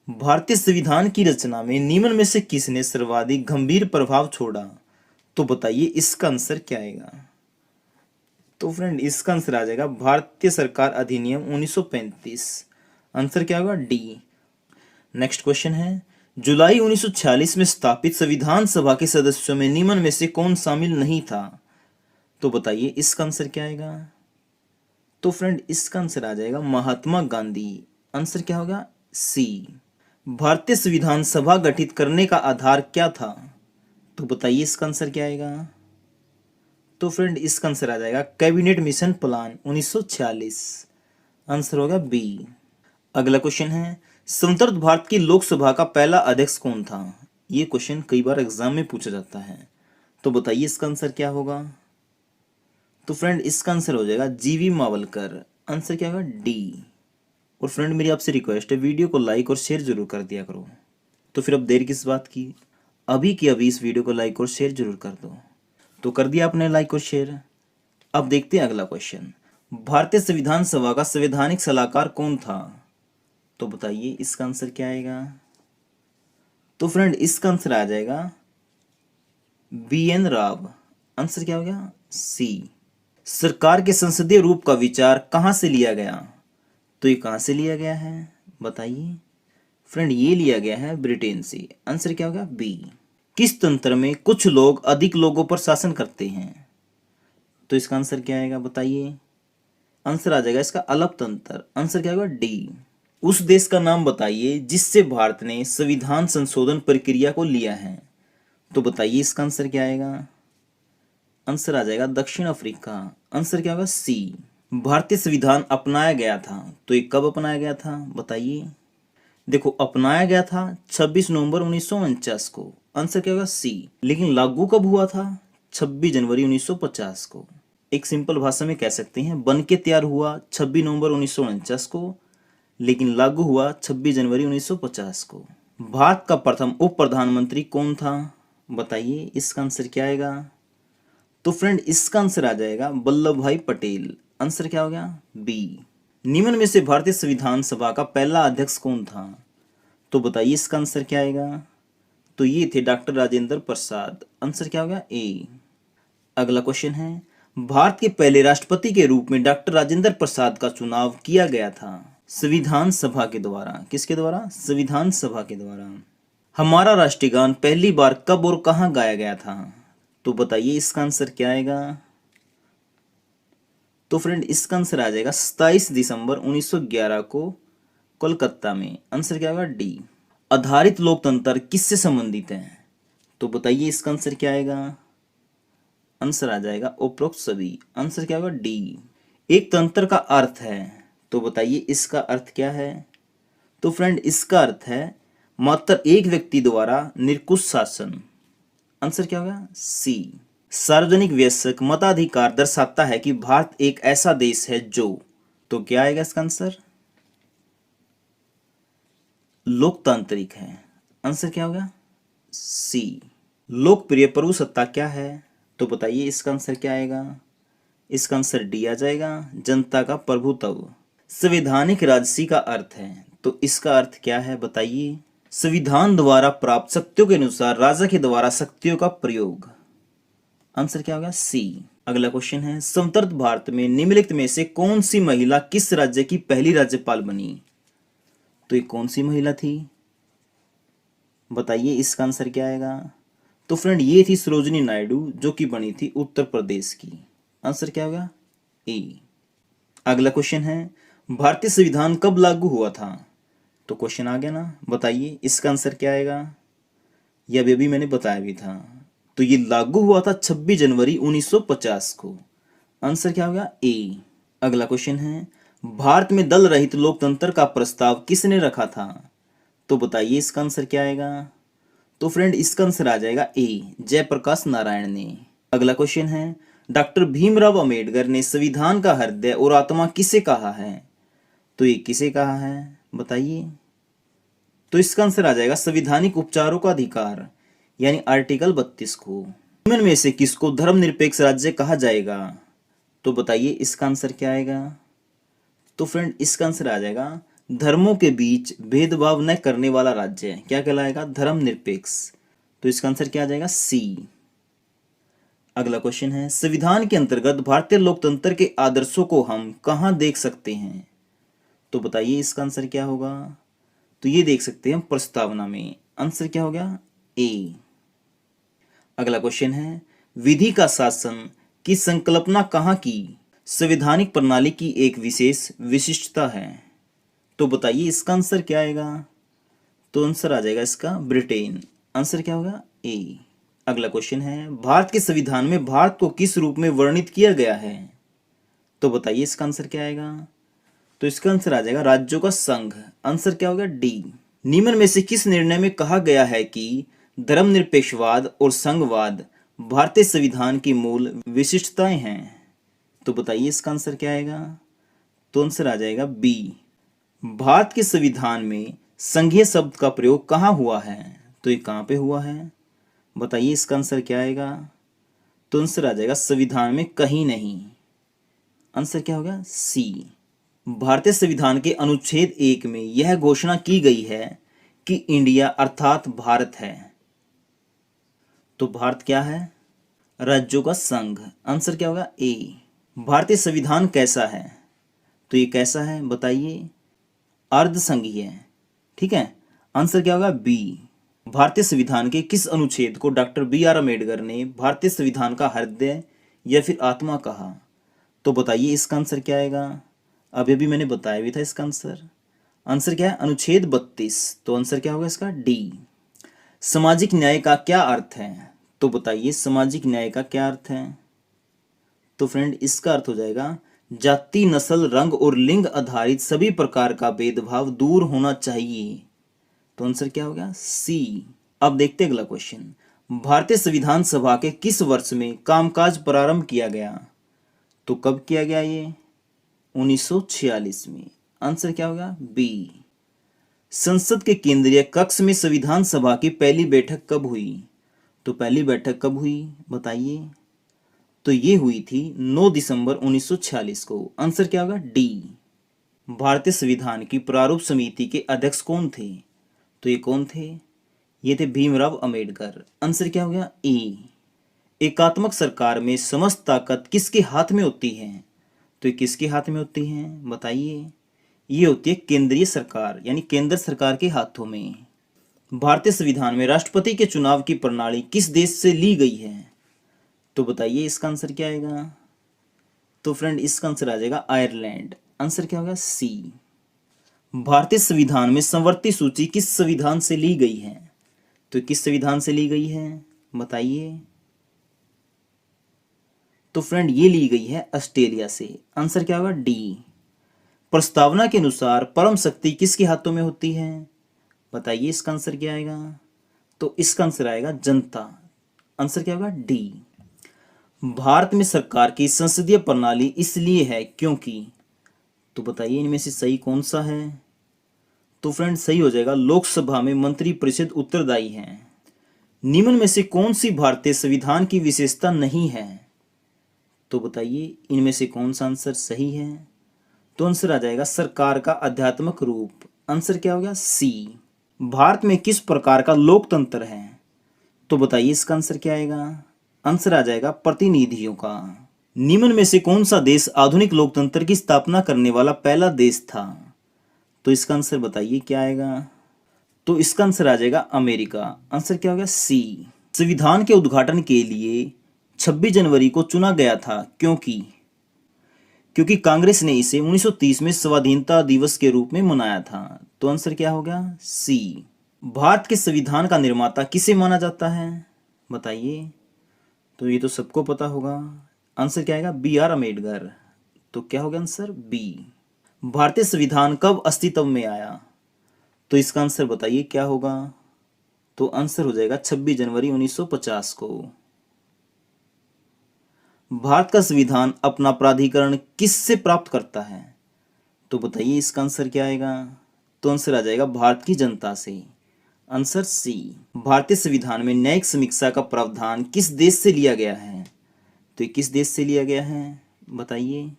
भारतीय संविधान की रचना में निम्न में से किसने सर्वाधिक गंभीर प्रभाव छोड़ा? तो बताइए इसका आंसर क्या आएगा? तो फ्रेंड इसका आंसर आ जाएगा भारतीय सरकार अधिनियम 1935। आंसर क्या होगा? डी। नेक्स्ट क्वेश्चन है, जुलाई 1946 में स्थापित संविधान सभा के सदस्यों में निम्न में से कौन शामिल नहीं था? तो बताइए इसका आंसर क्या आएगा? तो फ्रेंड इसका आंसर आ जाएगा महात्मा गांधी। आंसर क्या होगा? सी। भारतीय संविधान सभा गठित करने का आधार क्या था? तो बताइए इसका आंसर क्या आएगा? तो फ्रेंड इसका आंसर आ जाएगा कैबिनेट मिशन प्लान 1946। आंसर होगा बी। अगला क्वेश्चन है, स्वतंत्र भारत की लोकसभा का पहला अध्यक्ष कौन था? ये क्वेश्चन कई बार एग्जाम में पूछा जाता है, तो बताइए इसका आंसर क्या होगा? तो फ्रेंड इसका आंसर हो जाएगा जीवी मावलकर। आंसर क्या होगा? डी। और फ्रेंड मेरी आपसे रिक्वेस्ट है, वीडियो को लाइक और शेयर जरूर कर दिया करो। तो फिर अब देर किस बात की, अभी की अभी इस वीडियो को लाइक और शेयर जरूर कर दो। तो कर दिया आपने लाइक और शेयर। अब देखते हैं अगला क्वेश्चन, भारतीय संविधान सभा का संवैधानिक सलाहकार कौन था? तो बताइए इसका आंसर क्या आएगा? तो फ्रेंड इसका आंसर आ जाएगा BN राव। आंसर क्या हो गया? सी। सरकार के संसदीय रूप का विचार कहां से लिया गया? तो ये कहां से लिया गया है बताइए? फ्रेंड ये लिया गया है ब्रिटेन से। आंसर क्या होगा? बी। किस तंत्र में कुछ लोग अधिक लोगों पर शासन करते हैं? तो इसका आंसर क्या आएगा बताइए? आंसर आ जाएगा इसका अलप तंत्र। आंसर क्या होगा? डी। उस देश का नाम बताइए जिससे भारत ने संविधान संशोधन प्रक्रिया को लिया है। तो बताइए इसका आंसर क्या आएगा? आंसर आ जाएगा दक्षिण अफ्रीका। आंसर क्या होगा? सी। भारतीय संविधान अपनाया गया था, तो ये कब अपनाया गया था बताइए? देखो अपनाया गया था 26 नवंबर 1949 को। आंसर क्या होगा? सी। लेकिन लागू कब हुआ था? 26 जनवरी 1950 को। एक सिंपल भाषा में कह सकते हैं, बन के तैयार हुआ 26 नवंबर 1949 को, लेकिन लागू हुआ 26 जनवरी 1950 को। भारत का प्रथम उप प्रधानमंत्री कौन था? बताइए इसका आंसर क्या आएगा? तो फ्रेंड इसका आंसर आ जाएगा वल्लभ भाई पटेल। आंसर क्या हो गया? बी। निम्न में से भारतीय संविधान सभा का पहला अध्यक्ष कौन था? तो बताइए इसका आंसर क्या आएगा? तो ये थे डॉक्टर राजेंद्र प्रसाद। आंसर क्या हो गया? ए। अगला क्वेश्चन है, भारत के पहले राष्ट्रपति के रूप में डॉक्टर राजेंद्र प्रसाद का चुनाव किया गया था संविधान सभा के द्वारा। किसके द्वारा? संविधान सभा के द्वारा। हमारा राष्ट्रीय गान पहली बार कब और कहां गाया गया था? तो बताइए इसका आंसर क्या आएगा? तो फ्रेंड इसका आंसर आ जाएगा 27 दिसंबर 1911 को कोलकाता में। आंसर क्या होगा? डी। आधारित लोकतंत्र किससे संबंधित है? तो बताइए इसका आंसर क्या आएगा? आंसर आ जाएगा उपरोक्त सभी। आंसर क्या होगा? डी। एक तंत्र का अर्थ है, तो बताइए इसका अर्थ क्या है? तो फ्रेंड इसका अर्थ है मात्र एक व्यक्ति द्वारा निरंकुश शासन। आंसर क्या होगा? सी। सार्वजनिक वयस्क मताधिकार दर्शाता है कि भारत एक ऐसा देश है जो, तो क्या आएगा इसका आंसर? लोकतांत्रिक है। आंसर क्या होगा? सी। लोकप्रिय प्रभुसत्ता क्या है? तो बताइए इसका आंसर क्या आएगा? इसका आंसर डी आ जाएगा जनता का प्रभुत्व। संवैधानिक राजसी का अर्थ है, तो इसका अर्थ क्या है बताइए? संविधान द्वारा प्राप्त शक्तियों के अनुसार राजा के द्वारा शक्तियों का प्रयोग। आंसर क्या होगा? सी। अगला क्वेश्चन है, स्वतंत्र भारत में निम्नलिखित में से कौन सी महिला किस राज्य की पहली राज्यपाल बनी? तो ये कौन सी महिला थी बताइए? इसका आंसर क्या आएगा? तो फ्रेंड ये थी सरोजिनी नायडू, जो कि बनी थी उत्तर प्रदेश की। आंसर क्या होगा? ए। अगला क्वेश्चन है, भारतीय संविधान कब लागू हुआ था? तो क्वेश्चन आ गया ना, बताइए इसका आंसर क्या आएगा? यह अभी मैंने बताया भी था। तो ये लागू हुआ था 26 जनवरी 1950 को। आंसर क्या होगा? ए। अगला क्वेश्चन है, भारत में दल रहित लोकतंत्र का प्रस्ताव किसने रखा था? तो बताइए इसका आंसर क्या आएगा? तो फ्रेंड इसका आंसर आ जाएगा ए, जयप्रकाश नारायण ने। अगला क्वेश्चन है, डॉक्टर भीमराव अंबेडकर ने संविधान का हृदय और आत्मा किसे कहा है? तो ये किसे कहा है बताइए? तो इसका आंसर आ जाएगा संवैधानिक उपचारों का अधिकार, यानी आर्टिकल 32 को। निम्न में से किसको धर्मनिरपेक्ष राज्य कहा जाएगा? तो बताइए इसका आंसर क्या आएगा? तो फ्रेंड इसका आंसर आ जाएगा धर्मों के बीच भेदभाव न करने वाला राज्य है, क्या कहलाएगा? धर्मनिरपेक्ष। तो इसका आंसर क्या आ जाएगा? सी। अगला क्वेश्चन है, संविधान के अंतर्गत भारतीय लोकतंत्र के आदर्शों को हम कहाँ देख सकते हैं? तो बताइए इसका आंसर क्या होगा? तो ये देख सकते हैं प्रस्तावना में। आंसर क्या हो गया? ए। अगला क्वेश्चन है, विधि का शासन की संकल्पना कहाँ की संवैधानिक प्रणाली की एक विशेष विशिष्टता है? तो बताइए इसका आंसर क्या आएगा? तो आंसर आ जाएगा इसका ब्रिटेन। आंसर क्या होगा? ए। अगला क्वेश्चन है, भारत के संविधान में भारत को किस रूप में वर्णित किया गया है? तो बताइए इसका आंसर क्या आएगा? तो इसका आंसर आ जाएगा राज्यों का संघ। आंसर क्या होगा? डी। निम्न में से किस निर्णय में कहा गया है कि धर्मनिरपेक्षवाद और संघवाद भारतीय संविधान की मूल विशिष्टताएं हैं? तो बताइए इसका आंसर क्या आएगा? तो आंसर आ जाएगा बी। भारत के संविधान में संघीय शब्द का प्रयोग कहाँ हुआ है? तो ये कहाँ पे हुआ है? बताइए इसका आंसर क्या आएगा? तो आंसर आ जाएगा संविधान में कहीं नहीं। आंसर क्या होगा? सी। भारतीय संविधान के अनुच्छेद 1 में यह घोषणा की गई है कि इंडिया अर्थात भारत है। तो भारत क्या है? राज्यों का संघ। आंसर क्या होगा? ए। भारतीय संविधान कैसा है? तो ये कैसा है बताइए? अर्धसंघीय। ठीक है। आंसर क्या होगा? बी। भारतीय संविधान के किस अनुच्छेद को डॉक्टर बी.आर. अम्बेडकर ने भारतीय संविधान का हृदय या फिर आत्मा कहा? तो बताइए इसका आंसर क्या आएगा? अभी भी मैंने बताया भी था इसका आंसर। आंसर क्या है? अनुच्छेद 32। तो आंसर क्या होगा इसका? डी। सामाजिक न्याय का क्या अर्थ है? तो बताइए सामाजिक न्याय का क्या अर्थ है? तो फ्रेंड इसका अर्थ हो जाएगा जाति, नस्ल, रंग और लिंग आधारित सभी प्रकार का भेदभाव दूर होना चाहिए। तो आंसर क्या हो गया? सी। अब देखते हैं अगला क्वेश्चन, भारतीय संविधान सभा के किस वर्ष में कामकाज प्रारंभ किया गया? तो कब किया गया ये? 1946 में। आंसर क्या होगा? बी। संसद के केंद्रीय कक्ष में संविधान सभा की पहली बैठक कब हुई? तो पहली बैठक कब हुई बताइए? तो ये हुई थी 9 दिसंबर 1946 को। आंसर क्या होगा? डी। भारतीय संविधान की प्रारूप समिति के अध्यक्ष कौन थे? तो ये कौन थे? ये थे भीमराव अंबेडकर। आंसर क्या हो गया? ए। एकात्मक सरकार में समस्त ताकत किसके हाथ में होती है? तो ये किसके हाथ में होती है बताइए? ये होती है केंद्रीय सरकार, यानी केंद्र सरकार के हाथों में। भारतीय संविधान में राष्ट्रपति के चुनाव की प्रणाली किस देश से ली गई है? तो बताइए इसका आंसर क्या आएगा? तो फ्रेंड इसका आंसर आ जाएगा आयरलैंड। आंसर क्या होगा? सी। भारतीय संविधान में समवर्ती सूची किस संविधान से ली गई है? तो किस संविधान से ली गई है बताइए? तो फ्रेंड ये ली गई है ऑस्ट्रेलिया से। आंसर क्या होगा? डी। प्रस्तावना के अनुसार परम शक्ति किसके हाथों में होती है? बताइए इसका आंसर क्या आएगा? तो इसका आंसर आएगा जनता। आंसर क्या होगा? डी। भारत में सरकार की संसदीय प्रणाली इसलिए है क्योंकि, तो बताइए इनमें से सही कौन सा है? तो फ्रेंड सही हो जाएगा लोकसभा में मंत्री परिषद उत्तरदायी है। निम्न में से कौन सी भारतीय संविधान की विशेषता नहीं है? तो बताइए इनमें से कौन सा आंसर सही है? तो आंसर आ जाएगा सरकार का आध्यात्मिक रूप। आंसर क्या हो गया? सी। भारत में किस प्रकार का लोकतंत्र है? तो बताइए इसका आंसर क्या आएगा? आंसर आ जाएगा प्रतिनिधियों का। निम्न में से कौन सा देश आधुनिक लोकतंत्र की स्थापना करने वाला पहला देश था? तो इसका आंसर बताइए क्या आएगा? तो इसका आंसर आ जाएगा अमेरिका। आंसर क्या हो गया? सी। संविधान के उद्घाटन के लिए 26 जनवरी को चुना गया था क्योंकि कांग्रेस ने इसे 1930 में स्वाधीनता दिवस के रूप में मनाया था। तो आंसर क्या हो गया? सी। भारत के संविधान का निर्माता किसे माना जाता है बताइए? तो ये तो सबको पता होगा। आंसर क्या आएगा? बी.आर. अम्बेडकर। तो क्या होगा आंसर? बी। भारतीय संविधान कब अस्तित्व में आया? तो इसका आंसर बताइए क्या होगा? तो आंसर हो जाएगा 26 जनवरी 1950 को। भारत का संविधान अपना प्राधिकरण किससे प्राप्त करता है? तो बताइए इसका आंसर क्या आएगा? तो आंसर आ जाएगा भारत की जनता से। Answer C. भारतीय संविधान में न्यायिक समीक्षा का प्रावधान किस देश से लिया गया है? तो ये किस देश से लिया गया है बताइए?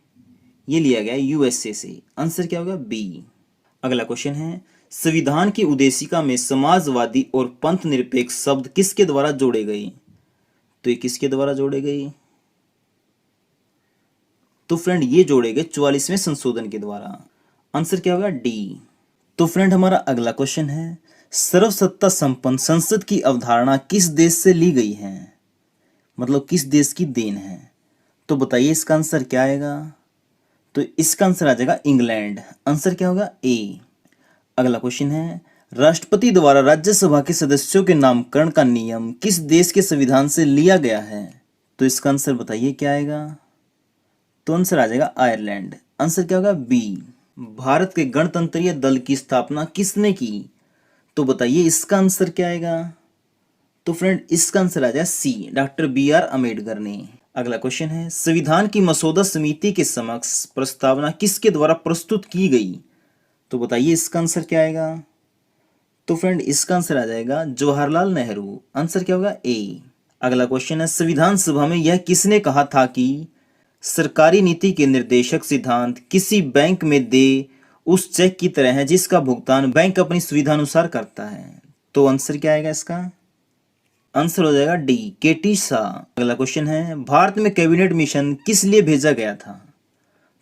ये लिया गया यूएसए से। आंसर क्या होगा? बी। अगला क्वेश्चन है, संविधान की उद्देशिका में समाजवादी और पंथ निरपेक्ष शब्द किसके द्वारा जोड़े गए? तो ये किसके द्वारा जोड़े गए? तो फ्रेंड ये जोड़े गए 44वें संशोधन के द्वारा। आंसर क्या होगा? डी। तो फ्रेंड हमारा अगला क्वेश्चन है, सर्वसत्ता संपन्न संसद की अवधारणा किस देश से ली गई है? मतलब किस देश की देन है? तो बताइए इसका आंसर क्या आएगा? तो इसका आंसर आ जाएगा इंग्लैंड। आंसर क्या होगा? ए। अगला क्वेश्चन है, राष्ट्रपति द्वारा राज्यसभा के सदस्यों के नामकरण का नियम किस देश के संविधान से लिया गया है? तो इसका आंसर बताइए क्या आएगा? तो आंसर आ जाएगा आयरलैंड। आंसर क्या होगा? बी। भारत के गणतंत्रीय दल की स्थापना किसने की? तो बताइए इसका आंसर क्या आएगा? तो फ्रेंड इसका आंसर आ जाएगा सी, डॉक्टर बी.आर. अम्बेडकर ने। अगला क्वेश्चन है, संविधान की मसौदा समिति के समक्ष प्रस्तावना किसके द्वारा प्रस्तुत की गई? तो बताइए इसका आंसर क्या आएगा? तो फ्रेंड इसका आंसर आ जाएगा जवाहरलाल नेहरू। आंसर क्या होगा? ए। अगला क्वेश्चन है, संविधान सभा में यह किसने कहा था कि सरकारी नीति के निर्देशक सिद्धांत किसी बैंक में दे उस चेक की तरह है जिसका भुगतान बैंक अपनी सुविधानुसार करता है? तो आंसर क्या आएगा इसका? आंसर हो जाएगा डी, केटी शाह। अगला क्वेश्चन है, भारत में कैबिनेट मिशन किस लिए भेजा गया था?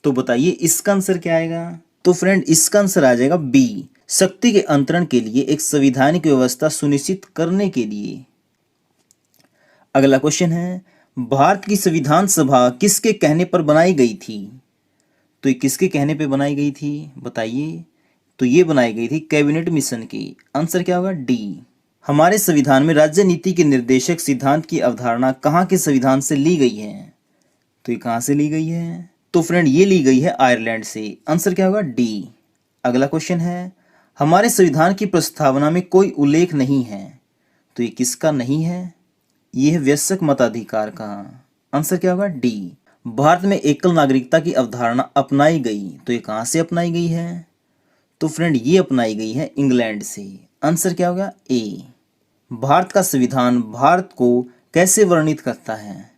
तो बताइए इसका आंसर क्या आएगा? तो फ्रेंड इसका आंसर आ जाएगा बी, शक्ति के अंतरण के लिए एक संवैधानिक व्यवस्था सुनिश्चित करने के लिए। अगला क्वेश्चन है, भारत की संविधान सभा किसके कहने पर बनाई गई थी? तो ये किसके कहने पे बनाई गई थी बताइए? तो ये बनाई गई थी कैबिनेट मिशन की। आंसर क्या होगा? डी। हमारे संविधान में राज्य नीति के निर्देशक सिद्धांत की अवधारणा कहाँ के संविधान से ली गई है? तो ये कहाँ से ली गई है? तो फ्रेंड ये ली गई है आयरलैंड से। आंसर क्या होगा? डी। अगला क्वेश्चन है, हमारे संविधान की प्रस्तावना में कोई उल्लेख नहीं है। तो ये किसका नहीं है? ये है वयस्क मताधिकार का। आंसर क्या होगा? डी। भारत में एकल नागरिकता की अवधारणा अपनाई गई। तो ये कहाँ से अपनाई गई है? तो फ्रेंड ये अपनाई गई है इंग्लैंड से। आंसर क्या होगा? ए। भारत का संविधान भारत को कैसे वर्णित करता है?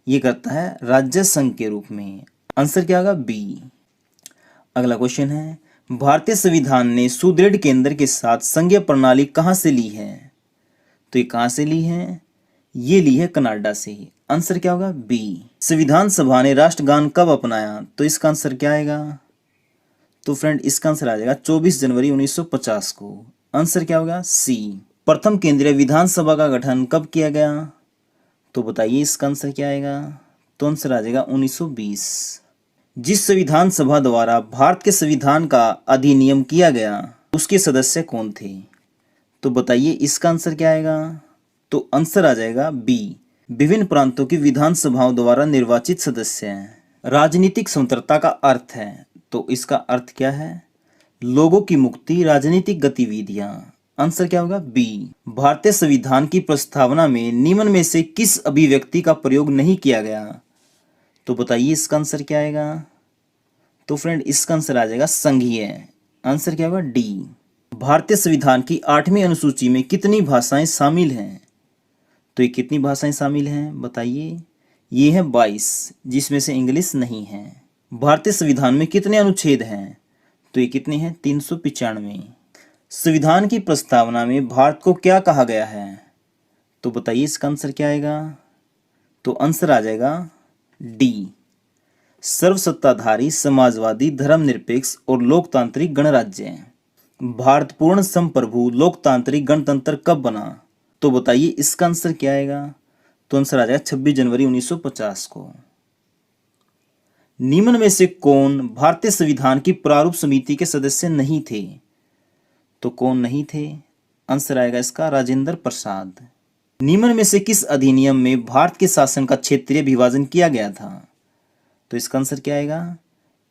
ये करता है राज्य संघ के रूप में। आंसर क्या होगा? बी। अगला क्वेश्चन है, भारतीय संविधान ने सुदृढ़ केंद्र के साथ संघीय प्रणाली कहाँ से ली है? तो ये कहाँ से ली है? ये ली है कनाडा से। आंसर क्या होगा? बी। संविधान सभा ने राष्ट्रगान कब अपनाया? तो इसका आंसर क्या आएगा? तो फ्रेंड इसका आंसर आ जाएगा 24 जनवरी 1950 को। आंसर क्या होगा? सी। प्रथम केंद्रीय विधानसभा का गठन कब किया गया? तो बताइए इसका आंसर क्या आएगा? तो आंसर आ जाएगा 1920। जिस संविधान सभा द्वारा भारत के संविधान का अधिनियम किया गया उसके सदस्य कौन थे? तो बताइए इसका आंसर क्या आएगा? तो आंसर आ जाएगा बी, विभिन्न प्रांतों की विधानसभाओं द्वारा निर्वाचित सदस्य हैं। राजनीतिक स्वतंत्रता का अर्थ है, तो इसका अर्थ क्या है? लोगों की मुक्ति, राजनीतिक गतिविधियां। आंसर क्या होगा? बी। भारतीय संविधान की प्रस्तावना में निम्न में से किस अभिव्यक्ति का प्रयोग नहीं किया गया? तो बताइए इसका आंसर क्या आएगा? तो फ्रेंड इसका आंसर आ जाएगा संघीय। आंसर क्या होगा? डी। भारतीय संविधान की 8वीं अनुसूची में कितनी भाषाएं शामिल हैं? तो ये कितनी भाषाएं शामिल हैं बताइए? ये है 22, जिसमें से इंग्लिश नहीं है। भारतीय संविधान में कितने अनुच्छेद हैं? तो ये कितने हैं? 395। संविधान की प्रस्तावना में भारत को क्या कहा गया है? तो बताइए इसका आंसर क्या आएगा? तो आंसर आ जाएगा डी, सर्वसत्ताधारी, समाजवादी, धर्मनिरपेक्ष और लोकतांत्रिक गणराज्य। भारत पूर्ण संप्रभु लोकतांत्रिक गणतंत्र कब बना? तो बताइए इसका आंसर क्या आएगा? तो आंसर आ जाएगा 26 जनवरी 1950 को। निम्न में से कौन भारतीय संविधान की प्रारूप समिति के सदस्य नहीं थे? तो कौन नहीं थे? आंसर आएगा इसका राजेंद्र प्रसाद। निम्न में से किस अधिनियम में भारत के शासन का क्षेत्रीय विभाजन किया गया था? तो इसका आंसर क्या आएगा?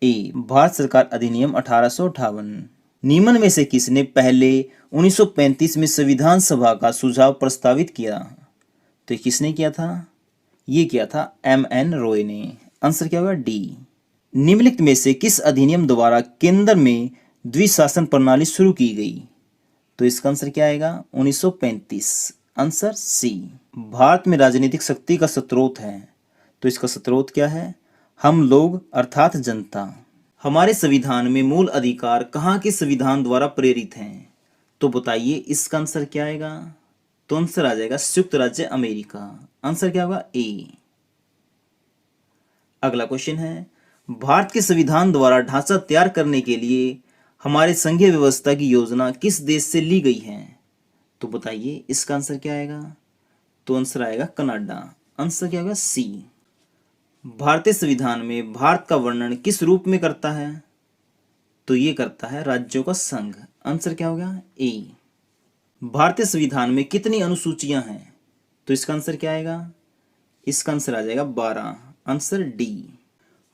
ए, भारत सरकार अधिनियम 1858। निम्न में से किसने पहले 1935 में संविधान सभा का सुझाव प्रस्तावित किया? तो ये किसने किया था? ये किया था M.N. रॉय ने। आंसर क्या होगा? डी। निम्नलिखित में से किस अधिनियम द्वारा केंद्र में द्विशासन प्रणाली शुरू की गई? तो इसका आंसर क्या आएगा? 1935। Answer C. भारत में राजनीतिक शक्ति का स्रोत है, तो इसका स्रोत क्या है? हम लोग अर्थात जनता। हमारे संविधान में मूल अधिकार कहाँ के संविधान द्वारा प्रेरित हैं? तो बताइए इसका आंसर क्या आएगा? तो आंसर आ जाएगा संयुक्त राज्य अमेरिका। आंसर क्या होगा? ए। अगला क्वेश्चन है, भारत के संविधान द्वारा ढांचा तैयार करने के लिए हमारे संघीय व्यवस्था की योजना किस देश से ली गई है? तो बताइए इसका आंसर क्या आएगा? तो आंसर आएगा कनाडा। आंसर क्या होगा? सी। भारतीय संविधान में भारत का वर्णन किस रूप में करता है? तो ये करता है राज्यों का संघ। आंसर क्या होगा? ए। भारतीय संविधान में कितनी अनुसूचियां हैं? तो इसका आंसर क्या आएगा? इसका आंसर आ जाएगा 12। Answer D.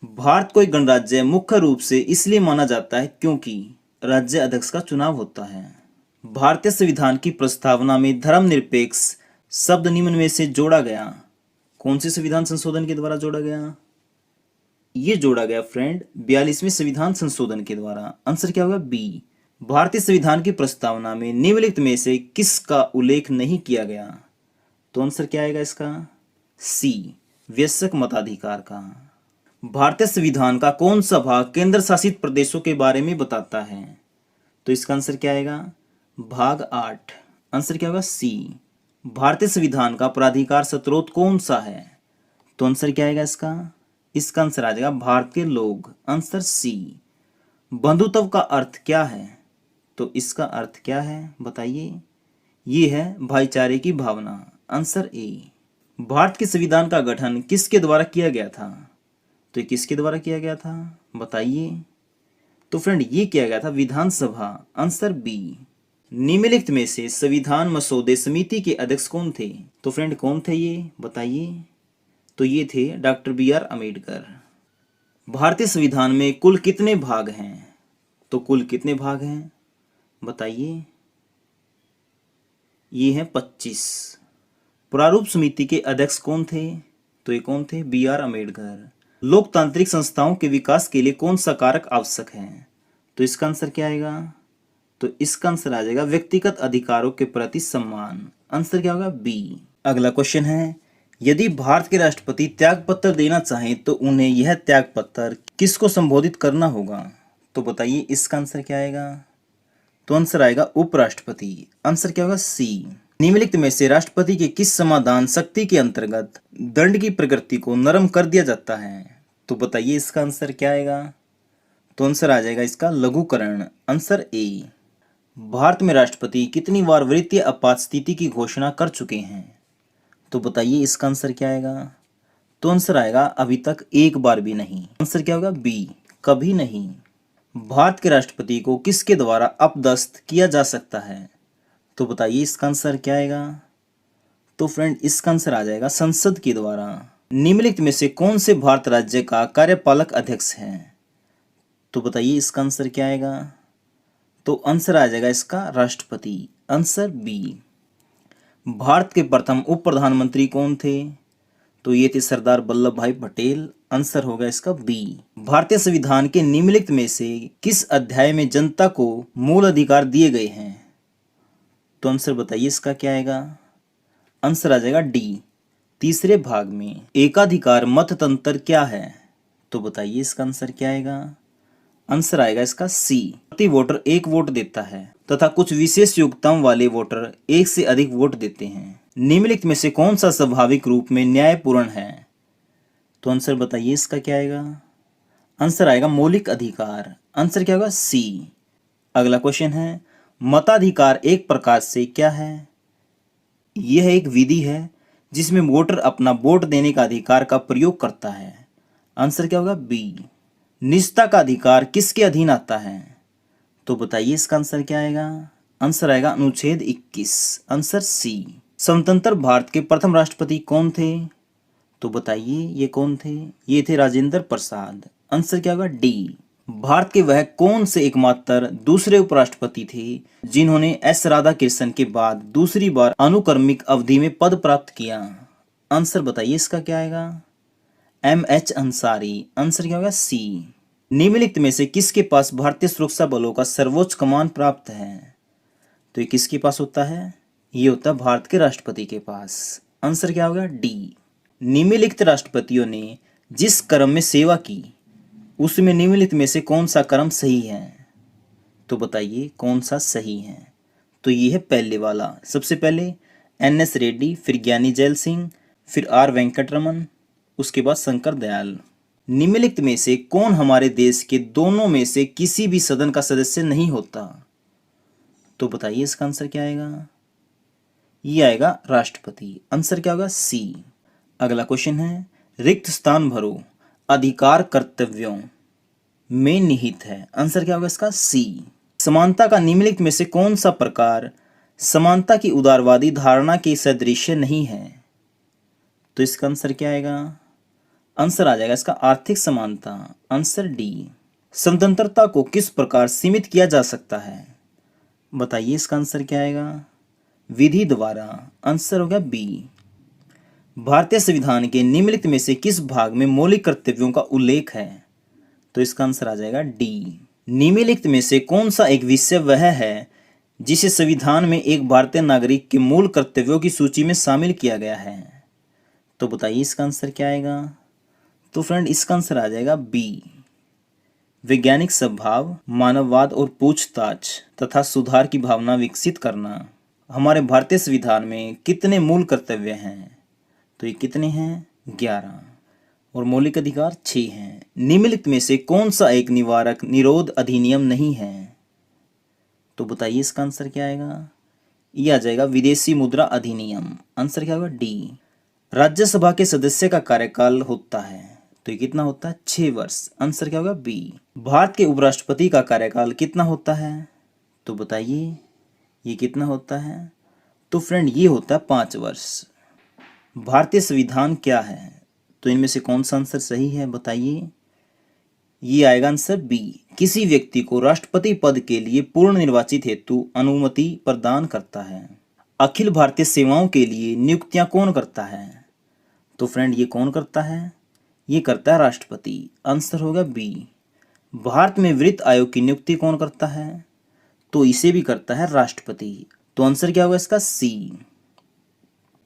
भारत को एक गणराज्य मुख्य रूप से इसलिए माना जाता है क्योंकि राज्य अध्यक्ष का चुनाव होता है। भारतीय संविधान की प्रस्तावना में धर्मनिरपेक्ष शब्द निम्न में से जोड़ा गया। कौन से संविधान संशोधन के द्वारा जोड़ा गया? ये जोड़ा गया फ्रेंड 42वें संविधान संशोधन के द्वारा। आंसर क्या होगा? बी। भारतीय संविधान की प्रस्तावना में निम्नलिखित में से किसका उल्लेख नहीं किया गया? तो आंसर क्या आएगा इसका? सी। वयस्क मताधिकार का। भारतीय संविधान का कौन सा भाग केंद्र शासित प्रदेशों के बारे में बताता है? तो इसका आंसर क्या आएगा? भाग 8। आंसर क्या होगा? सी। भारतीय संविधान का प्राधिकार स्रोत कौन सा है? तो आंसर क्या आएगा इसका? इसका आंसर आ जाएगा भारत के लोग। Answer C. बंधुत्व का अर्थ क्या है? तो इसका अर्थ क्या है बताइए? ये है भाईचारे की भावना। Answer A. भारत के संविधान का गठन किसके द्वारा किया गया था? तो ये किसके द्वारा किया गया था बताइए? तो फ्रेंड ये किया गया था विधानसभा। Answer B. निम्नलिखित में से संविधान मसौदे समिति के अध्यक्ष कौन थे? तो फ्रेंड कौन थे ये बताइए? तो ये थे डॉक्टर बी.आर. अम्बेडकर। भारतीय संविधान में कुल कितने भाग हैं? तो कुल कितने भाग हैं बताइए? ये हैं 25। प्रारूप समिति के अध्यक्ष कौन थे? तो ये कौन थे? बी.आर. अम्बेडकर। लोकतांत्रिक संस्थाओं के विकास के लिए कौन सा कारक आवश्यक है? तो इसका आंसर क्या आएगा? तो इसका आंसर आ जाएगा व्यक्तिगत अधिकारों के प्रति सम्मान। आंसर क्या होगा? बी। अगला क्वेश्चन है, यदि भारत के राष्ट्रपति त्यागपत्र देना चाहें तो उन्हें यह त्यागपत्र किसको संबोधित करना होगा? तो बताइए इसका आंसर क्या आएगा? तो आंसर आएगा उपराष्ट्रपति। आंसर क्या होगा? सी। निम्नलिखित में से राष्ट्रपति के किस समाधान शक्ति के अंतर्गत दंड की प्रकृति को नरम कर दिया जाता है? तो बताइए इसका आंसर क्या आएगा? तो आंसर आ जाएगा इसका लघुकरण। Answer A. भारत में राष्ट्रपति कितनी बार वृत्तीय आपात स्थिति की घोषणा कर चुके हैं? तो बताइए इसका आंसर क्या आएगा? तो आंसर आएगा अभी तक एक बार भी नहीं। आंसर क्या होगा? बी। कभी नहीं। भारत के राष्ट्रपति को किसके द्वारा अपदस्थ किया जा सकता है? तो बताइए इसका आंसर क्या आएगा? तो फ्रेंड इसका आंसर आ जाएगा संसद के द्वारा। निम्नलिखित में से कौन से भारत राज्य का कार्यपालक अध्यक्ष है? तो बताइए इसका आंसर क्या आएगा? तो आंसर आ जाएगा इसका राष्ट्रपति। Answer B. भारत के प्रथम उप प्रधानमंत्री कौन थे? तो ये थे सरदार वल्लभ भाई पटेल। आंसर होगा इसका बी। भारतीय संविधान के निम्नलिखित में से किस अध्याय में जनता को मूल अधिकार दिए गए हैं? तो आंसर बताइए इसका क्या आएगा? आंसर आ जाएगा डी। तीसरे भाग में। एकाधिकार मततंत्र क्या है? तो बताइए इसका आंसर क्या आएगा? आंसर आएगा इसका सी। प्रति वोटर एक वोट देता है तथा कुछ विशेष योग्यताओं वाले वोटर एक से अधिक वोट देते हैं। निम्नलिखित में से कौन सा स्वाभाविक रूप में न्यायपूर्ण है? तो आंसर बताइए इसका क्या आएगा? आंसर आएगा मौलिक अधिकार। आंसर क्या होगा? सी। अगला क्वेश्चन है, मताधिकार एक प्रकार से क्या है? यह एक विधि है जिसमें वोटर अपना वोट देने का अधिकार का प्रयोग करता है। आंसर क्या होगा? बी। निजता का अधिकार किसके अधीन आता है? तो बताइए इसका आंसर क्या आएगा? आंसर आएगा अनुच्छेद 21। Answer C. स्वतंत्र भारत के प्रथम राष्ट्रपति कौन थे? तो बताइए ये कौन थे? ये थे राजेंद्र प्रसाद। आंसर क्या होगा? डी। भारत के वह कौन से एकमात्र दूसरे उपराष्ट्रपति थे जिन्होंने एस राधाकृष्णन के बाद दूसरी बार अनुक्रमिक अवधि में पद प्राप्त किया? आंसर बताइए इसका क्या आएगा? एम.एच. अंसारी। आंसर क्या होगा? सी। निम्नलिखित में से किसके पास भारतीय सुरक्षा बलों का सर्वोच्च कमान प्राप्त है? तो ये किसके पास होता है? ये होता है भारत के राष्ट्रपति के पास। आंसर क्या होगा? डी। निम्नलिखित राष्ट्रपतियों ने जिस क्रम में सेवा की उसमें निम्नलिखित में से कौन सा क्रम सही है? तो बताइए कौन सा सही है? तो ये है पहले वाला। सबसे पहले एन.एस. रेड्डी, फिर ज्ञानी जैल सिंह, फिर आर वेंकटरमन, उसके बाद शंकर दयाल। निम्नलिखित में से कौन हमारे देश के दोनों में से किसी भी सदन का सदस्य नहीं होता? तो बताइए इसका आंसर क्या आएगा? ये आएगा राष्ट्रपति। आंसर क्या होगा? सी। अगला क्वेश्चन है, रिक्त स्थान भरो अधिकार कर्तव्यों में निहित है। आंसर क्या होगा इसका? सी। समानता का निम्नलिखित में से कौन सा प्रकार समानता की उदारवादी धारणा के सदृश नहीं है? तो इसका आंसर क्या आएगा? आंसर आ जाएगा इसका आर्थिक समानता। Answer D. स्वतंत्रता को किस प्रकार सीमित किया जा सकता है? बताइए इसका आंसर क्या आएगा? विधि द्वारा। आंसर होगा बी। भारतीय संविधान के निम्नलिखित में से किस भाग में मौलिक कर्तव्यों का उल्लेख है? तो इसका आंसर आ जाएगा डी। निम्नलिखित में से कौन सा एक विषय वह है जिसे संविधान में एक भारतीय नागरिक के मूल कर्तव्यों की सूची में शामिल किया गया है? तो बताइए इसका आंसर क्या आएगा? तो फ्रेंड इसका आंसर आ जाएगा बी। वैज्ञानिक स्वभाव, मानववाद और पूछताछ तथा सुधार की भावना विकसित करना। हमारे भारतीय संविधान में कितने मूल कर्तव्य हैं? तो ये कितने हैं? 11। और मौलिक अधिकार 6 हैं। निम्नलिखित में से कौन सा एक निवारक निरोध अधिनियम नहीं है? तो बताइए इसका आंसर क्या आएगा? ये आ जाएगा विदेशी मुद्रा अधिनियम। आंसर क्या होगा? डी। राज्यसभा के सदस्य का कार्यकाल होता है, तो ये कितना होता है? 6 वर्ष। आंसर क्या होगा? बी। भारत के उपराष्ट्रपति का कार्यकाल कितना होता है? तो बताइए ये कितना होता है? तो फ्रेंड ये होता है 5 वर्ष। भारतीय संविधान क्या है? तो इनमें से कौन सा आंसर सही है? बताइए। ये आएगा आंसर बी। किसी व्यक्ति को राष्ट्रपति पद के लिए पूर्ण निर्वाचित हेतु अनुमति प्रदान करता है। अखिल भारतीय सेवाओं के लिए नियुक्तियां कौन करता है? तो फ्रेंड ये कौन करता है? ये करता है राष्ट्रपति। आंसर होगा बी। भारत में वित्त आयोग की नियुक्ति कौन करता है? तो इसे भी करता है राष्ट्रपति। तो आंसर क्या होगा इसका? सी।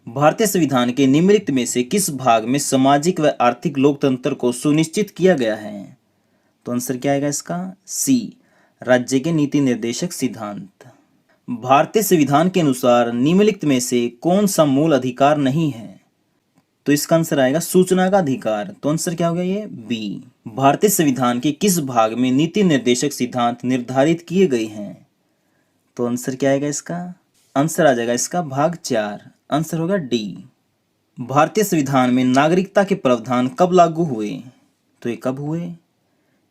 भारतीय संविधान के निम्नलिखित में से किस भाग में सामाजिक व आर्थिक लोकतंत्र को सुनिश्चित किया गया है? तो आंसर क्या आएगा इसका? सी। राज्य के नीति निर्देशक सिद्धांत। भारतीय संविधान के अनुसार निम्नलिखित में से कौन सा मूल अधिकार नहीं है? तो इसका आंसर आएगा सूचना का अधिकार। तो आंसर क्या होगा? ये बी। भारतीय संविधान के किस भाग में नीति निर्देशक सिद्धांत निर्धारित किए गए हैं? तो आंसर क्या आएगा इसका? आंसर आ जाएगा इसका भाग 4। आंसर होगा डी। भारतीय संविधान में नागरिकता के प्रावधान कब लागू हुए? तो ये कब हुए?